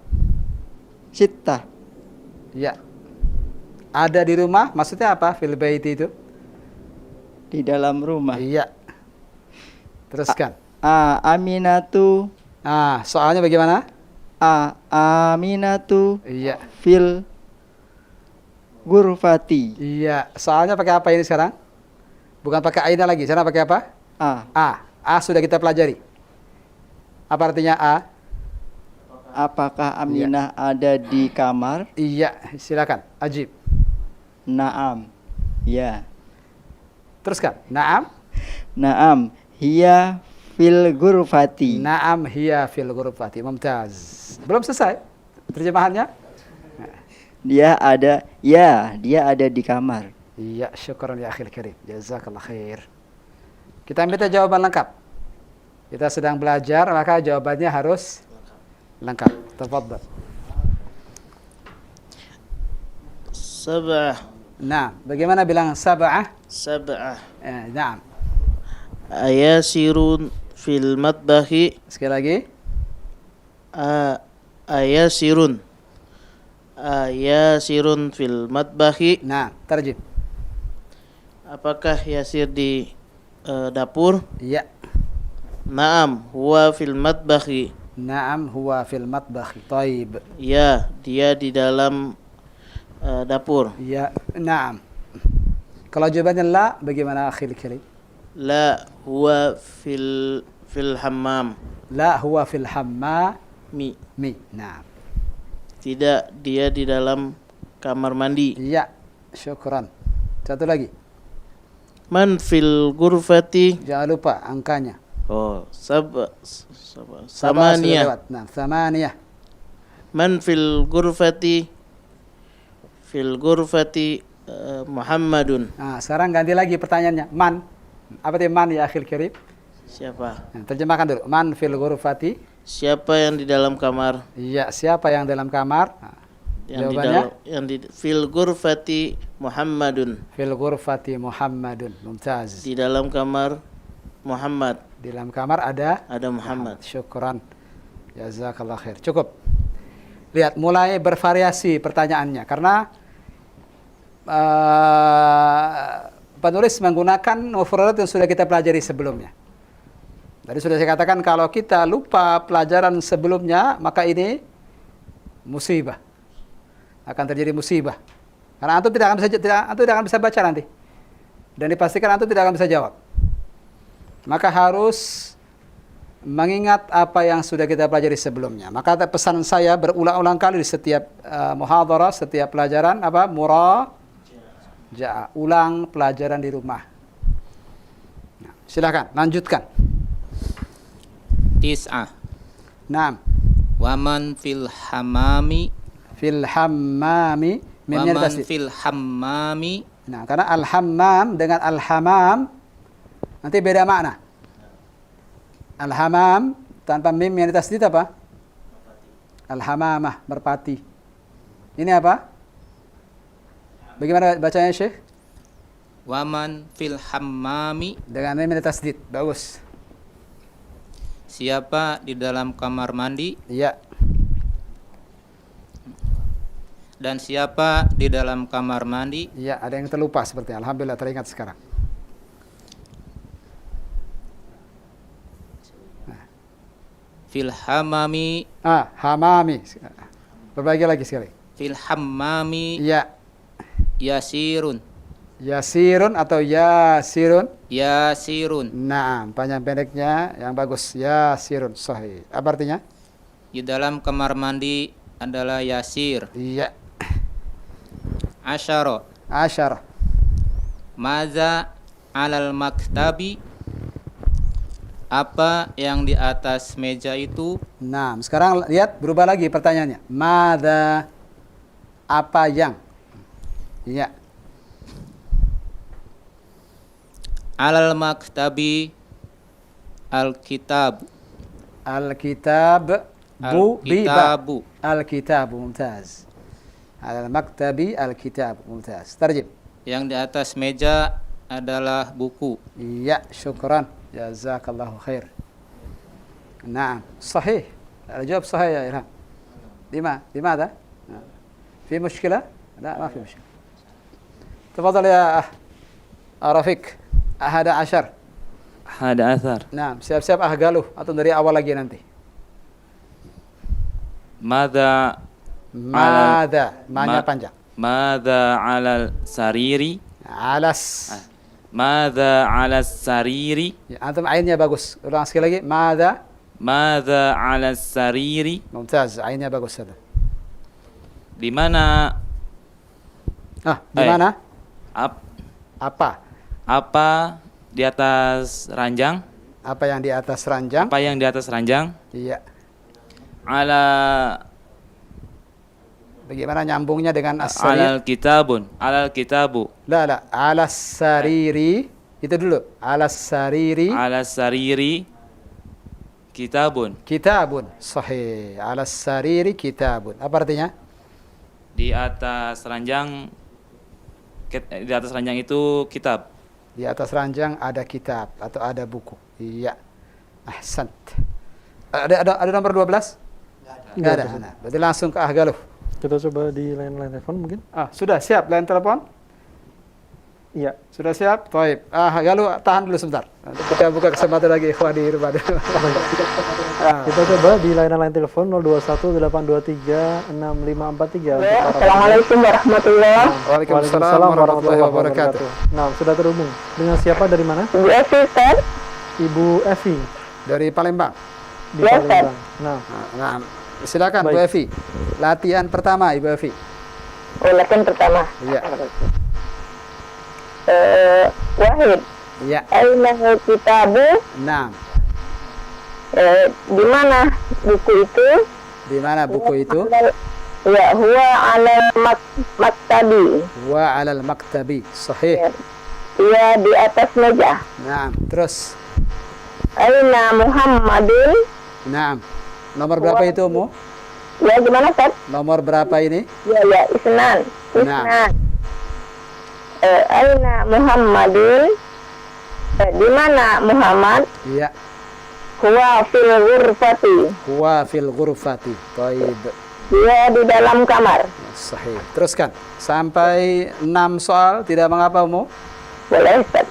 Sittah. Iya. Ada di rumah, maksudnya apa? Fil baiti itu? Di dalam rumah. Iya. Teruskan. Aminatu. Soalnya bagaimana? Aminatu Iya. fil gurfati. Iya. Soalnya pakai apa ini sekarang? Bukan pakai aina lagi. Sekarang pakai apa? A sudah kita pelajari. Apa artinya A? Apakah Aminah ada di kamar? Iya. Silakan. Ajib. Naam. Ya. Teruskan. Naam. Naam. Hiya fil gurfati. Naam hiya fil ghurfati. Mumtaz. Belum selesai terjemahannya? Dia ada di kamar. Iya, syukran ya akhil karim. Jazakallah khair. Kita minta jawaban lengkap. Kita sedang belajar, maka jawabannya harus lengkap. Tafadhal. Sab'ah. Nah, bagaimana bilang sab'ah? Sab'ah. Naam. Ayasirun fil matbahi. Sekali lagi. Ayasirun. Ayasirun fil matbahi. Nah, terjem. Apakah Yasir di dapur? Iya. Naam, huwa fil matbahi. Naam, huwa fil matbakh. Taib. Ya, dia di dalam dapur. Ya, naam. Kalau jawabannya la, bagaimana akhil karim? La, huwa fil hammam. La, huwa fil hamma. Mi. Naam. Tidak, dia di dalam kamar mandi. Iya, syukran. Satu lagi. Man fil gurfati. Jangan lupa angkanya. Oh, Sabah sudah samaniyah. lewat. Nah, samaniyah. Man fil gurfati. Fil gurfati Muhammadun. Nah, sekarang ganti lagi pertanyaannya. Man. Apa itu man ya akhil karim? Siapa? Nah, terjemahkan dulu. Man fil ghurfati. Siapa yang di dalam kamar? Iya, siapa yang dalam kamar? Nah, Yang di fil ghurfati Muhammadun. Fil ghurfati Muhammadun. Mumtaz. Di dalam kamar Muhammad. Di dalam kamar ada Muhammad. Syukran. Jazakallah khair. Cukup. Lihat, mulai bervariasi pertanyaannya karena penulis menggunakan mufradat yang sudah kita pelajari sebelumnya. Tadi sudah saya katakan kalau kita lupa pelajaran sebelumnya, maka ini musibah. Akan terjadi musibah. Karena antum tidak akan bisa baca nanti. Dan dipastikan antum tidak akan bisa jawab. Maka harus mengingat apa yang sudah kita pelajari sebelumnya. Maka pesan saya berulang-ulang kali di setiap muhadharah, setiap pelajaran murajaah, ulang pelajaran di rumah. Nah, silakan lanjutkan. Tis'ah. Naam. Waman fil hammami. Fil hammami. Waman fil hammami. Nah, karena al-hammam dengan al-hamam nanti beda makna. Al-hamam tanpa mim yang ditasdid apa? Al-hamamah, merpati. Ini apa? Bagaimana bacanya, Syekh? Waman fil hammami. Dengan mim yang ditasdid. Bagus. Siapa di dalam kamar mandi? Iya. Dan siapa di dalam kamar mandi? Iya, ada yang terlupa sepertinya. Alhamdulillah teringat sekarang. Fil hammami. Hamami. Berbagi lagi sekali. Fil hammami. Iya. Yasirun. Yasirun atau yasirun? Yasirun. Nah, panjang pendeknya yang bagus. Yasirun, sahih. Apa artinya? Di dalam kamar mandi adalah yasir. Iya. Asyara. Asyara. Maza alal maktabi. Apa yang di atas meja itu? Nah, sekarang lihat berubah lagi pertanyaannya. Mada, apa yang? Iya. Alal maktabi al-kitab. Al-kitab Al-kitabu. Al-kitabu, mumtaz. Alal maktabi al-kitab, mumtaz. Tarjim. Yang di atas meja adalah buku. Iya, syukran. Jazakallahu khair. Naam, sahih. الجواب صحيح يا إلهام. لماذا؟ في مشكلة؟ لا ما في مشكلة. تفضل يا رفيق. 11. 11. Nah, siap-siap galuh atau dari awal lagi nanti. Mada Manya panjang. Mada alal sariri. Mada alas sariri. Ya, antum ainnya bagus. Ulang sekali lagi. Mada alas sariri. Mumtaz, ainnya bagus sudah. Di mana? Di mana? Apa? Apa di atas ranjang? Apa yang di atas ranjang? Apa yang di atas ranjang? Iya. Bagaimana nyambungnya dengan as-sarir? Alal kitabu. La, alas sariri. Itu dulu. Alas sariri. Kitabun. Sahih. Alas sariri kitabun. Apa artinya? Di atas ranjang itu kitab. Di atas ranjang ada kitab atau ada buku. Iya. Ahsant. Ada nomor 12? Enggak ada. Nah, berarti langsung ke Ahgaluh. Kita coba di line telepon mungkin. Sudah siap line telepon? Iya. Sudah siap? Baik. Galuh tahan dulu sebentar. Nanti kita buka kesempatan lagi ikhwan di rumah. Kita coba di line telepon 0218236543. Assalamualaikum warahmatullahi wabarakatuh. Waalaikumsalam warahmatullahi wabarakatuh. Nah, sudah terhubung. Dengan siapa dari mana? Ibu Evi, Ustaz. Ibu Evi. Dari Palembang. Di Palembang. Nah, silakan Bu Evi. Latihan pertama Ibu Evi. Latihan pertama. Iya. Wahid. Iya. Aina kitabu. Nah. Di mana buku itu? Di mana buku itu? Ya, huwa alal maktabi. Huwa alal maktabi. Sahih. Iya, di atas meja. Nah, terus. Aina Muhammadun. Naam. Nomor berapa itu, Umu? Ya, gimana, Ustaz? Nomor berapa ini? Ya, isnan. Nah. Aina Muhammadun. Di mana Muhammad? Iya. Huwa fil ghurfati. Huwa fil ghurfati. Baik. Dia di dalam kamar. Sahih. Teruskan. Sampai 6 soal, tidak mengapa, Umu? Boleh, Ustaz?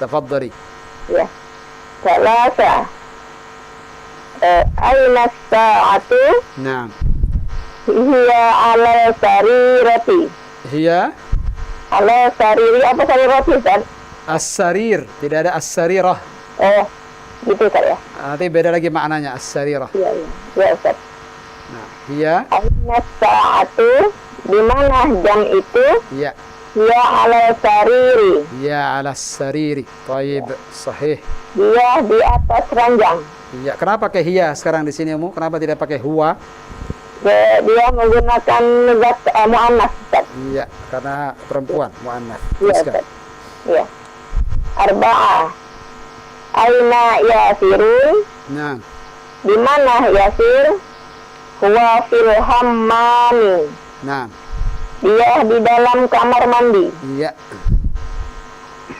Tafadhali. Ya. Salasa. Aina sa'atu? Naam. Hiya ala sarirati. Hiya Ala sariri apa sarirati, Ustaz? as-sarir, tidak ada as-sarirah. Oh, gitu, Ustaz ya? Nanti beda lagi maknanya as-sarirah. Iya, iya. Ya, Ustaz. Nah, hiya. Aina sa'atu? Di mana jam itu? Iya. Hiya ala sariri. Hiya ala sariri. Baik. Sahih. Dia di atas ranjang. Iya. Kenapa pakai hiya sekarang di sini, Umu? Kenapa tidak pakai huwa? Dia menggunakan zat mu'annas, Ustaz. Iya, karena perempuan, mu'annas. Iya, Teruskan. Ustaz. Iya. Arba'ah. Aina yasirun? Nah, Di mana Yasir? Huwa fil hammami. nah. Dia di dalam kamar mandi. Iya.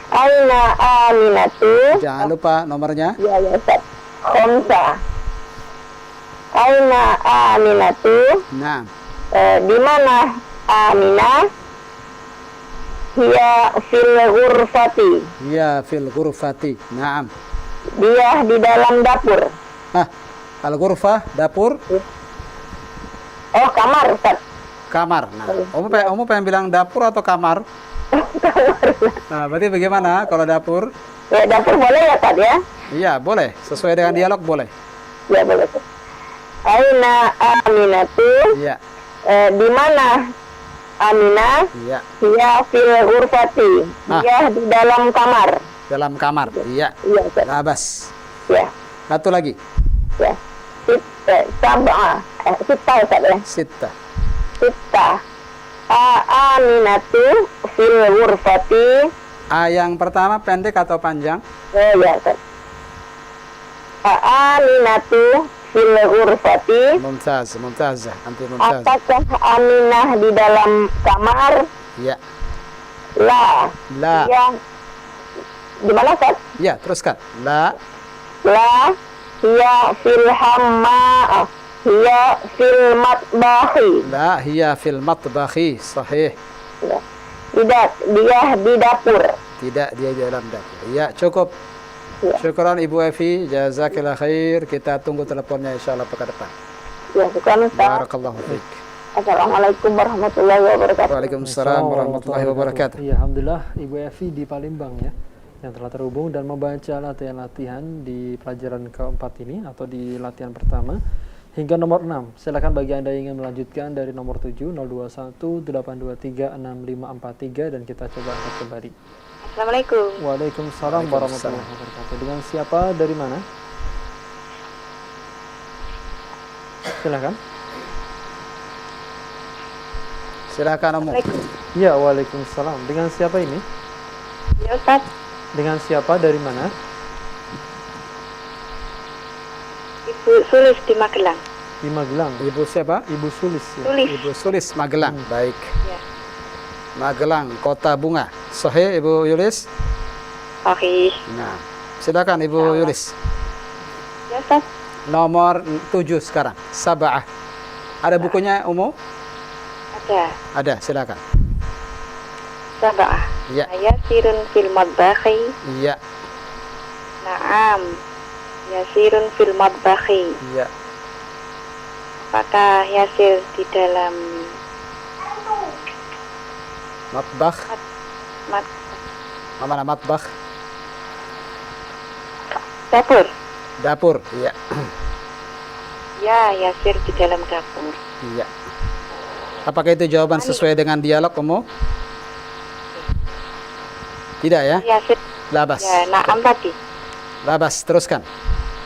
Aina Aminatu? Jangan lupa nomornya. Ya, ya, Ustaz. Khomsa. Aina Aminatu? Nah, Di mana Aminah? Hiya fil ghurfati. hiya fil ghurfati. Naam. Dia di dalam dapur. Ah, al-ghurfah, dapur, Oh, kamar, Ustaz. kamar. Nah, Umu pengen bilang dapur atau kamar? Nah, berarti bagaimana kalau dapur? Ya, dapur boleh ya, Ustaz ya? Iya, boleh. Sesuai dengan dialog boleh. Ya, boleh, Ustaz. Aina Aminatu? Iya, Di mana Aminah? iya. Hiya fil ghurfati. Ah. Dia di dalam kamar. Dalam kamar. Iya. Iya, Ustaz. Labas. Ya, Satu lagi. ya. Sab'a. Sita, Ustaz ya? Sitta. Sita. Aminatu fil ghurfati. A yang pertama pendek atau panjang? Oh, ya, Ustaz. Aminatu fil ghurfati. Mumtaz, mumtazah. Anti mumtaz. Apakah Aminah di dalam kamar? Iya. La. La. Dia di mana, Ustaz? Iya, teruskan. La. La. Hiya fil hamma. Hiya fil matbahi. La hiya fil matbakhi. Sahih. Ya. Tidak, dia di dapur. Tidak, dia di dalam dapur. Iya, cukup. Ya. Syukran Ibu Evi. Jazakillah khair. Kita tunggu teleponnya insyaallah pekan depan. Ya, bukan, Ustaz. Barakallahu fiik. Assalamualaikum warahmatullahi wabarakatuh. Waalaikumsalam warahmatullahi wabarakatuh. Iya, alhamdulillah Ibu Evi di Palembang ya yang telah terhubung dan membaca latihan-latihan di pelajaran keempat ini atau di latihan pertama hingga nomor 6. Silakan bagi Anda yang ingin melanjutkan dari nomor 7 021 823 6543 dan kita coba angkat kembali. Assalamualaikum. Waalaikumsalam warahmatullahi wabarakatuh. Dengan siapa, dari mana? Silakan. Silakan Umu. Ya, waalaikumsalam. Dengan siapa ini? Ya, Ustaz. Dengan siapa, dari mana? Ibu Sulis di Magelang. Di Magelang. Ibu siapa? Ibu Sulis ya. Sulis. Ibu Sulis Magelang. Baik. Ya. Magelang, Kota Bunga. Sahih Ibu Yulis? Oke. Nah, silakan Ibu Yulis. Ya, Ustaz. Nomor 7 sekarang. Sab'ah. Ada bukunya Umu? Ada. Ada, silakan. Sab'ah. Iya. Yasirun fil madbakhi. Iya. Naam. Yasirun fil madbakhi. Iya. Apakah Yasir di dalam Matbakh. mat Mana matbakh? dapur? Dapur. Iya. Ya, Yasir di dalam dapur. Iya. Apakah itu jawaban sesuai dengan dialog Umu? Tidak ya? Yasir. Labas. Ya, naam tadi. Labas, teruskan.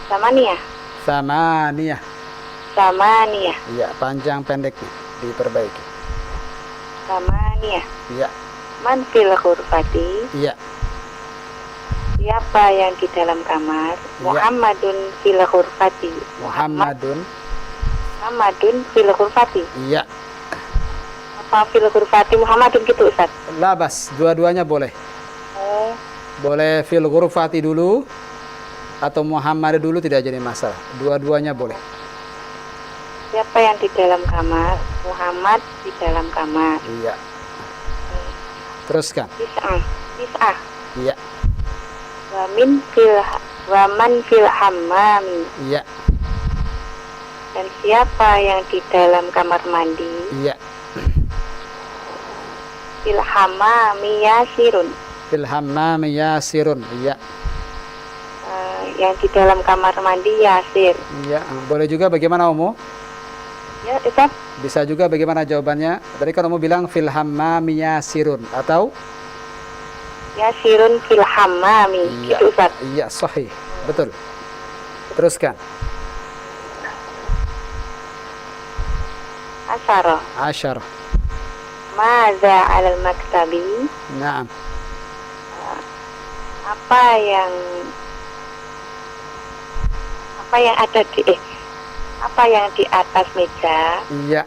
Samaniyah. Samaniyah. Samaniyah. Iya, panjang pendeknya diperbaiki. Samaniyah. Iya. Man fil ghurfati. Iya. Siapa yang di dalam kamar? Muhammadun fil ghurfati. Muhammadun. Muhammadun fil ghurfati. Iya. Apa fil ghurfati Muhammadun gitu Ustaz? Labas, dua-duanya boleh. Oh, Boleh fil ghurfati dulu atau Muhammad dulu, tidak jadi masalah. Dua-duanya boleh. siapa yang di dalam kamar? Muhammad di dalam kamar. Iya. Teruskan. Tis'ah. Iya. Waman fil hammami. Iya. Dan siapa yang di dalam kamar mandi? Iya. Fil hammami yasirun. Fil hammami yasirun. Iya. Yang di dalam kamar mandi Yasir. Iya. Boleh juga bagaimana Umu? Ya, Ustaz. Bisa juga bagaimana jawabannya? Tadi kan Umu bilang fil hammami yasirun atau Yasirun fil hammami. iya. Gitu Ustaz. Iya, sahih. Betul. Teruskan. Asyar. Maza alal maktabi. Naam. Apa yang di atas meja? Iya.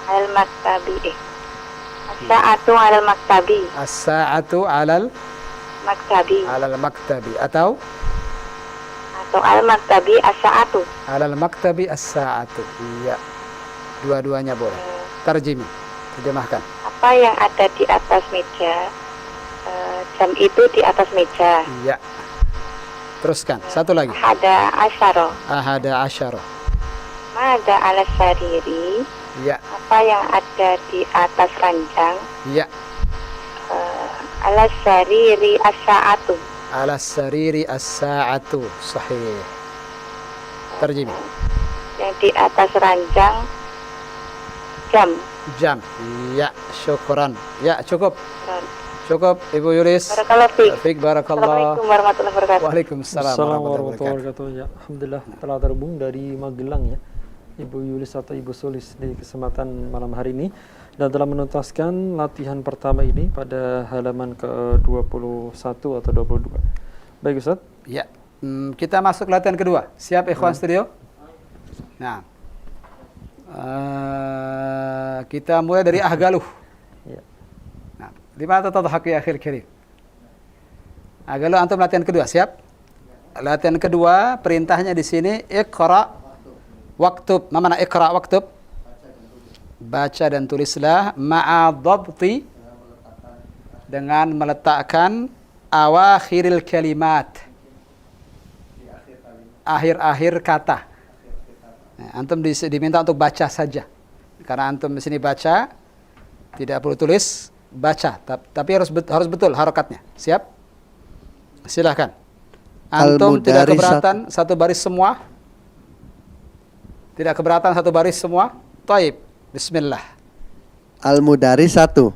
Alal maktabi. As-sa'atu alal maktabi. As-sa'atu alal maktabi atau alal maktabi as-sa'atu. Alal maktabi as-sa'atu. Iya. Dua-duanya boleh. Terjemah. Terjemahkan. Apa yang ada di atas meja? Jam itu di atas meja. Iya. Teruskan. Satu lagi. Ahada asyara. Mada ala sariri. Iya. Apa yang ada di atas ranjang? Iya. Ala sariri as-sa'atu. Ala sariri as-sa'atu. Sahih. Terjemah. Yang di atas ranjang jam. Iya. Syukran. Ya, cukup. Cukup Ibu Yulis. Barakallahu fiik. Barakallah. Assalamualaikum warahmatullahi wabarakatuh. Waalaikumsalam warahmatullahi wabarakatuh. Ya, alhamdulillah telah terhubung dari Magelang ya, Ibu Yulis atau Ibu Sulis di kesempatan malam hari ini, dan telah menuntaskan latihan pertama ini pada halaman ke-21 atau 22. Baik Ustaz. Ya. Kita masuk latihan kedua. Siap ikhwan studio? Nah. Kita mulai dari ahgaluh. Ya. Nah, di mana tadhak ya akhir kirim? Ahgaluh antum latihan kedua, siap? Latihan kedua perintahnya di sini iqra waktub. Ma mana iqra waktub? Baca dan tulislah ma'a dhabti, dengan meletakkan awakhiril kalimat, akhir-akhir kata. Nah, antum diminta untuk baca saja. Karena antum di sini baca, tidak perlu tulis, baca. Tapi harus betul harokatnya. Siap? Silahkan. Antum tidak keberatan satu baris semua? Tidak keberatan satu baris semua? Taib. Bismillah. Al-mudarrisatu.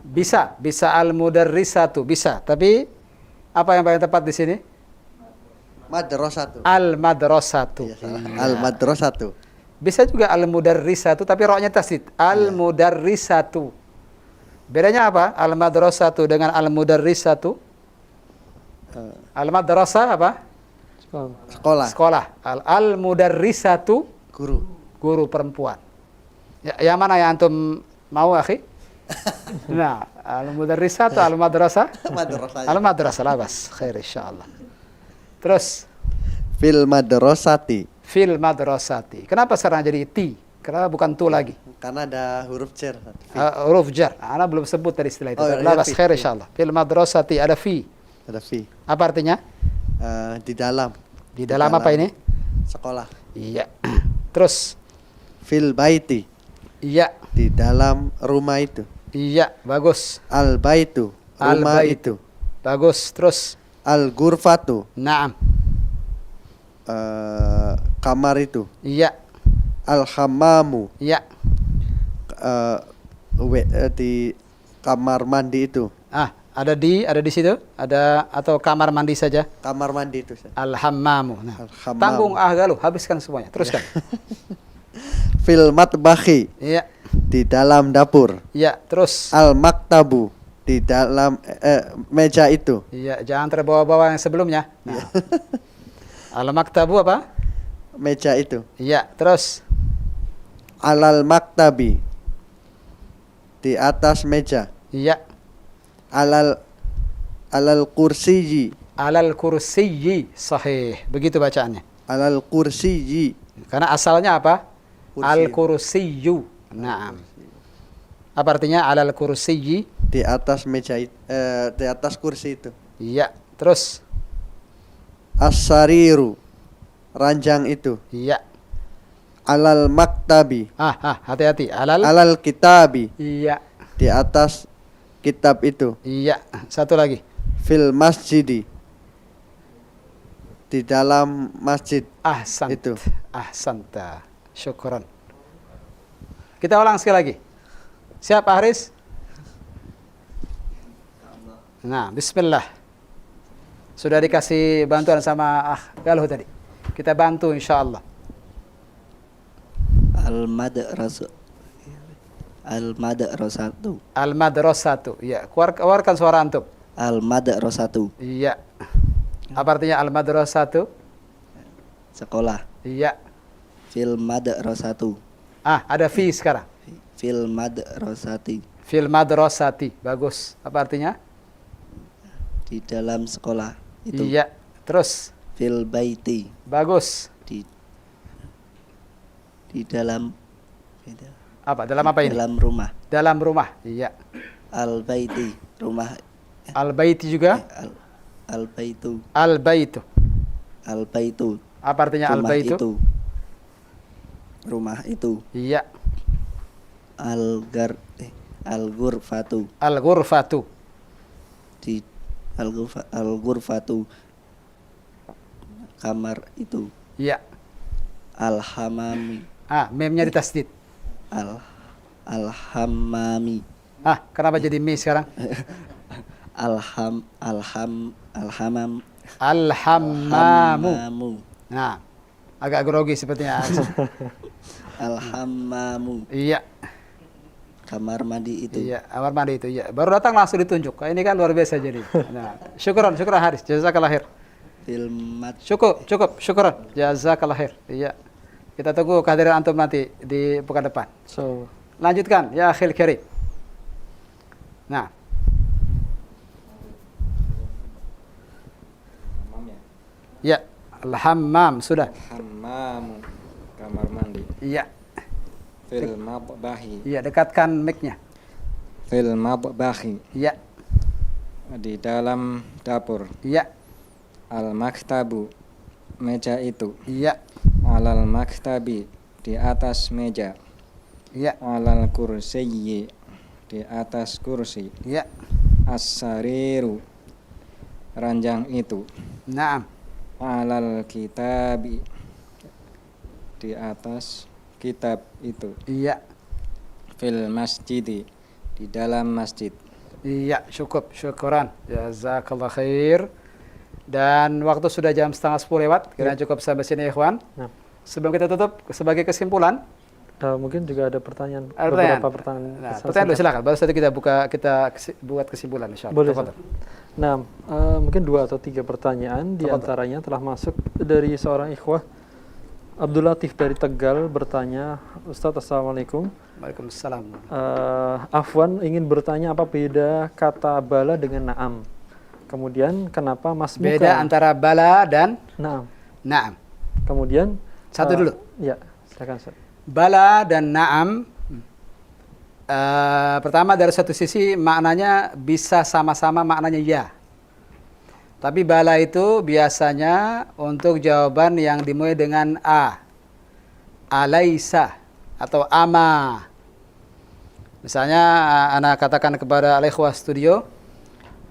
Bisa al-mudarrisatu, bisa. Tapi apa yang paling tepat di sini? Madrasatu. Al-madrasatu. Ya, Al-madrasatu. Bisa juga al-mudarrisatu tapi roknya tasdid. Al-mudarrisatu. Bedanya apa? Al-madrasatu dengan al-mudarrisatu? Al-madrasah apa? Sekolah. Al-mudarrisatu guru perempuan. Ya, yang mana yang antum mau, akhi? Nah, al-mudarrisatu al-madrasah? Al-madrasah, labas. Khair insyaallah. Terus fil madrasati. Kenapa sekarang jadi ti? Kenapa bukan tu lagi? Karena ada huruf jar. Huruf jar. Ana belum sebut tadi istilah itu. Labas khair insyaallah. Fil madrasati ada fi. Ada fi. Apa artinya? Di dalam. Di dalam apa ini? Sekolah. Iya. Terus fil baiti. Iya. Di dalam rumah itu. Iya, bagus. Al baitu. Rumah itu. Bagus. Terus al ghurfatu. Naam. Kamar itu. Iya. Al hammamu. Iya. Di kamar mandi itu. Ada di situ? Ada atau kamar mandi saja? Kamar mandi itu. Al hammamu. Nah, tanggung ahgalu, habiskan semuanya. Teruskan. Fil matbahi. Iya. di dalam dapur. Iya, terus. Al-maktabu, di dalam meja itu. Iya, jangan terbawa-bawa yang sebelumnya. Nah. Al-maktabu apa? Meja itu. Iya, terus. Alal maktabi, di atas meja. Iya. Alal kursiyi. Alal kursiyyi, sahih. Begitu bacaannya. Alal kursiyi. Karena asalnya apa? Kursi. Al-kursiyyu. Naam. Apa artinya alal kursiyyi? Di atas meja di atas kursi itu. Iya, terus. As-sariru, ranjang itu. Iya. Alal maktabi. Hati-hati. Alal kitabi, Iya. di atas kitab itu. Iya. Satu lagi. Fil masjidi, di dalam masjid Ahsant. itu. Ahsanta. Syukran. Kita ulang sekali lagi. Siap, Pak Haris? Nah, bismillah. Sudah dikasih bantuan sama Galuh tadi. Kita bantu insyaallah. Al-madrasatu. Al-madrasatu. Ya, keluarkan suara antum. Al-madrasatu. Iya. Apa artinya al-madrasatu? Sekolah. Iya. Fil madrasatu. Ada fi sekarang. Fil madrasati. Fil madrasati. Bagus. Apa artinya? Di dalam sekolah itu. Iya. Terus? Fil baiti. Bagus. Di dalam apa? Dalam apa ini? Dalam rumah. Dalam rumah. Iya. Al-baiti, rumah. Al-baiti juga? Al-baitu. Al-baitu. Al-baitu. Apa artinya al-baitu? Itu. Rumah itu. Iya. Al-ghurfatu. Al-ghurfatu. Di al-ghurfatu. Kamar itu. Iya. Al-hamami. Memnya ditasdid. Al-hammami. Kenapa jadi mi sekarang? Al-hammamu. Nah, agak grogi sepertinya. Al-hammamu. Iya. Kamar mandi itu. Iya, kamar mandi itu. Iya. Baru datang langsung ditunjuk. Ini kan luar biasa jadi. Nah, syukran Haris. Jazakallah khair. Cukup. Syukran. Jazakallah khair. Iya. Kita tunggu kehadiran antum nanti di pekan depan. Lanjutkan ya akhil karim. Nah. Ya, al-hammam sudah. Hammam, kamar mandi. Iya. Fil mabbahi. Iya, dekatkan mic-nya. Fil mabbahi. Iya. Di dalam dapur. Iya. Al-maktabu, meja itu. Iya. Alal maktabi, di atas meja. Iya. Alal kursiyyi, di atas kursi. Iya. As-sariru, ranjang itu. Naam. Alal kitabi, di atas kitab itu. Iya. Fil masjidi, di dalam masjid. Iya, syukran. Jazakallah khair. Dan waktu sudah jam 9:30 lewat. Kira cukup sampai sini ya, ikhwan. Sebelum kita tutup, sebagai kesimpulan, mungkin juga ada pertanyaan. Beberapa pertanyaan. Pertanyaan dulu silakan. Baru saja kita buat kesimpulan insyaallah. Boleh. Nah, mungkin 2 atau 3 pertanyaan. Di antaranya telah masuk dari seorang ikhwah. Abdul Latif dari Tegal bertanya, Ustadz, Assalamualaikum. Waalaikumsalam. Afwan ingin bertanya apa beda kata bala dengan na'am. Kemudian kenapa masmukan? Beda antara bala dan na'am. Na'am. Kemudian satu dulu. Ya, silakan Ustaz. Bala dan na'am. Pertama dari satu sisi maknanya bisa sama-sama maknanya ya. Tapi bala itu biasanya untuk jawaban yang dimulai dengan a. Alaisa atau ama. Misalnya anak katakan kepada al-ikhwah studio,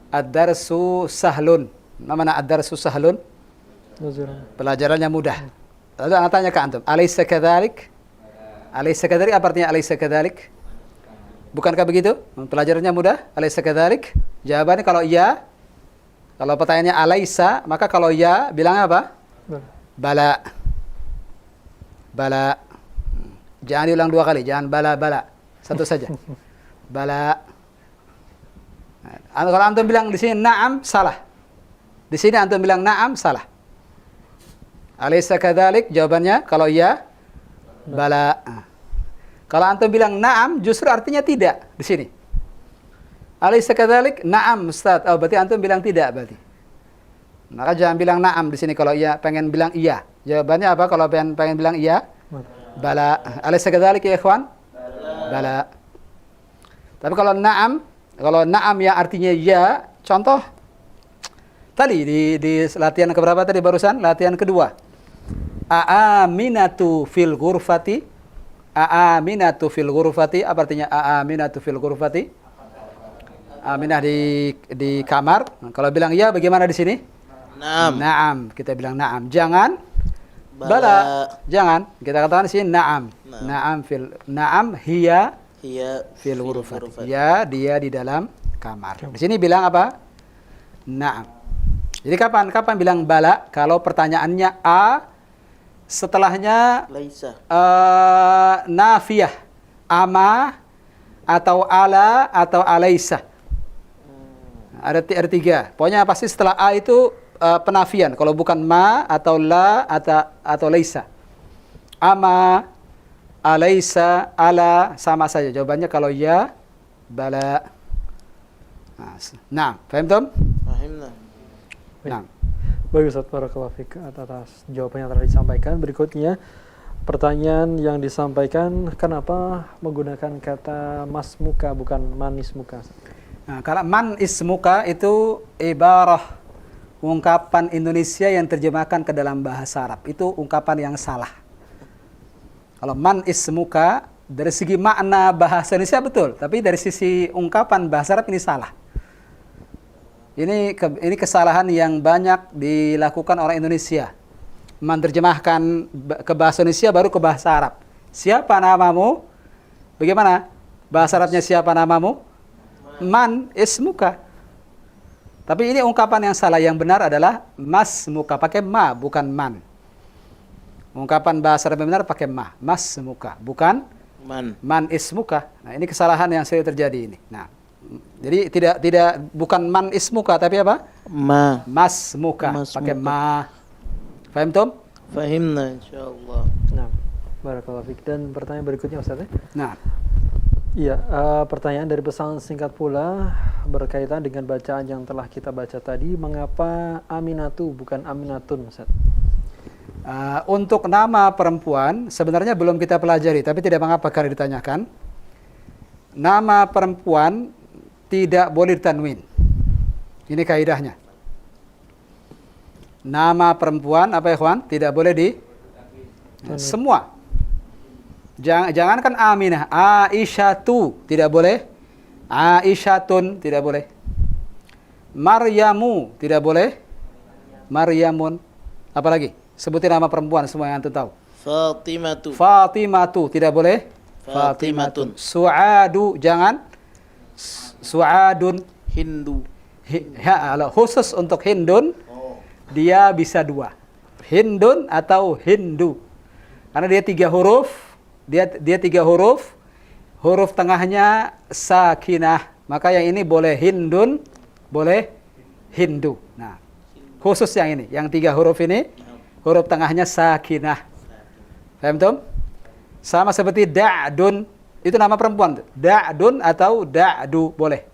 ad-darsu sahlun. Mana ad-darsu sahlun? Pelajarannya mudah. Lalu anak tanya ke antum, alaysa kadzalik? Alaysa kadzalik apa artinya alaysa kadzalik? Bukankah begitu? Pelajarannya mudah? Alaysa kadzalik? Jawabannya kalau iya. Kalau pertanyaannya alaysa, maka kalau iya bilangnya apa? Bala. Bala. Jangan diulang 2 kali, jangan bala. Satu saja. Bala. Nah, kalau antum bilang di sini na'am, salah. Di sini antum bilang na'am, salah. Alaysa kadzalik? Jawabannya kalau iya, bala. Kalau antum bilang na'am, justru artinya tidak di sini. Alaysa kadzalik? Na'am, Ustaz. Oh, berarti antum bilang tidak berarti. Maka jangan bilang na'am di sini kalau iya, pengen bilang iya. Jawabannya apa kalau pengen bilang iya? Bala. Alaysa kadzalik ya ikhwan? Bala. Tapi kalau na'am yang artinya ya, contoh tadi di latihan keberapa tadi barusan? Latihan kedua. Aaminatu fil ghurfati. Aaminatu fil ghurfati. Apa artinya aaminatu fil ghurfati? Aminah di kamar. Kalau bilang iya bagaimana di sini? Naam. Naam. Kita bilang naam. Jangan bala. Jangan. Kita katakan di sini naam. Naam hiya fil ghurfati. Ya, dia di dalam kamar. Di sini bilang apa? Naam. Jadi kapan bilang bala? Kalau pertanyaannya a, setelahnya Laisa. Nafiyah, ama atau ala atau alaisa. Ada tiga. Pokoknya pasti setelah a itu penafian. Kalau bukan ma atau la atau laisa. Ama, alaisa, ala sama saja. Jawabannya kalau ya, bala. Nah, paham Tom? Fahimna. Nah. Baik Ustaz, barakallahu fiik atas jawaban yang telah disampaikan. Berikutnya pertanyaan yang disampaikan, kenapa menggunakan kata mas muka bukan manis muka? Nah, kalau man ismuka itu ibarah, ungkapan Indonesia yang terjemahkan ke dalam bahasa Arab. Itu ungkapan yang salah. Kalau man ismuka dari segi makna bahasa Indonesia betul, tapi dari sisi ungkapan bahasa Arab ini salah. Ini kesalahan yang banyak dilakukan orang Indonesia. Menerjemahkan ke bahasa Indonesia baru ke bahasa Arab. Siapa namamu? Bagaimana? Bahasa Arabnya siapa namamu? Man ismuka. Tapi ini ungkapan yang salah. Yang benar adalah mas muka. Pakai ma, bukan man. Ungkapan bahasa Arab yang benar pakai ma. Mas muka, bukan man ismuka. Nah, ini kesalahan yang sering terjadi ini. Nah, jadi bukan man ismuka tapi apa? Mas muka. Pakai ma. Fahim Tom? Fahimna insyaallah. Nah, barakallahu fiik. Dan pertanyaan berikutnya Ustaz. Nah. Iya, pertanyaan dari pesan singkat pula berkaitan dengan bacaan yang telah kita baca tadi. Mengapa Aminatu bukan Aminatun, Ustaz? Untuk nama perempuan sebenarnya belum kita pelajari, tapi tidak mengapa kalau ditanyakan. Nama perempuan tidak boleh ditanwin. Ini kaidahnya. Nama perempuan apa ya, kawan? Tidak boleh semua. Jangankan Aminah, Aisyatu tidak boleh, Aisyatun tidak boleh, Maryamu tidak boleh, Maryamun. Apalagi? Sebutin nama perempuan semua yang antum tahu. Fatimatu tidak boleh, Fatimatun. Su'adu jangan, Su'adun. Hindu. Khusus untuk Hindun, dia bisa dua, Hindun atau Hindu, karena dia tiga huruf. Dia tiga huruf, huruf tengahnya sakinah, maka yang ini boleh Hindun, boleh Hindu. Nah, khusus yang ini, yang tiga huruf ini, huruf tengahnya sakinah. Paham Tom? Sama seperti Da'dun, itu nama perempuan. Da'dun atau Da'du boleh.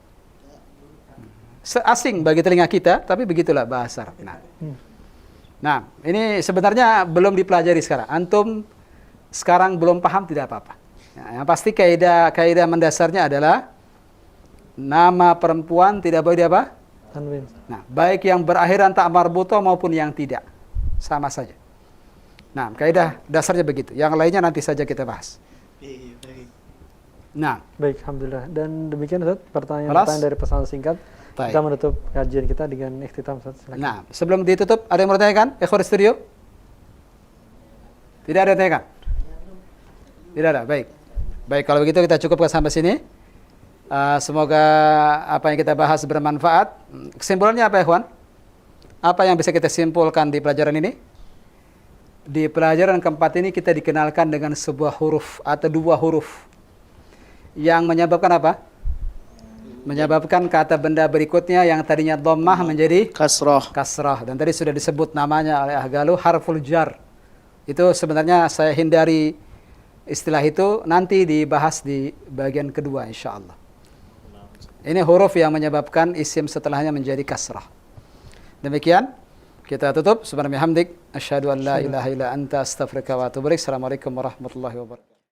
Asing bagi telinga kita, tapi begitulah bahasa Arab. Nah, ini sebenarnya belum dipelajari sekarang. Antum sekarang belum paham tidak apa-apa. Yang pasti kaidah mendasarnya adalah nama perempuan tidak boleh apa? Tanwin. Nah, baik yang berakhiran ta marbuto maupun yang tidak, sama saja. Nah, kaidah dasarnya begitu. Yang lainnya nanti saja kita bahas. Nah, baik, alhamdulillah. Dan demikian Ustaz, pertanyaan dari pesan singkat. Baik. Kita menutup kajian kita dengan ikhtitam Ustaz. Nah, sebelum ditutup ada yang mau ditanyakan? Ikhwan studio? Tidak ada yang tanyakan? Tidak ada, baik. Baik, kalau begitu kita cukupkan sampai sini. Semoga apa yang kita bahas bermanfaat. Kesimpulannya apa ya, Ikhwan? Apa yang bisa kita simpulkan di pelajaran ini? Di pelajaran keempat ini kita dikenalkan dengan sebuah huruf atau dua huruf yang menyebabkan apa? Menyebabkan kata benda berikutnya yang tadinya dhammah menjadi kasrah. Dan tadi sudah disebut namanya oleh Ahgalu, harful jar. Itu sebenarnya saya hindari istilah itu, nanti dibahas di bagian kedua insyaallah. Ini huruf yang menyebabkan isim setelahnya menjadi kasrah. Demikian kita tutup. Subhanallah hamdik, asyhadu an la ilaha illa anta, astaghfiruka wa atubu ilaik. Assalamualaikum warahmatullahi wabarakatuh.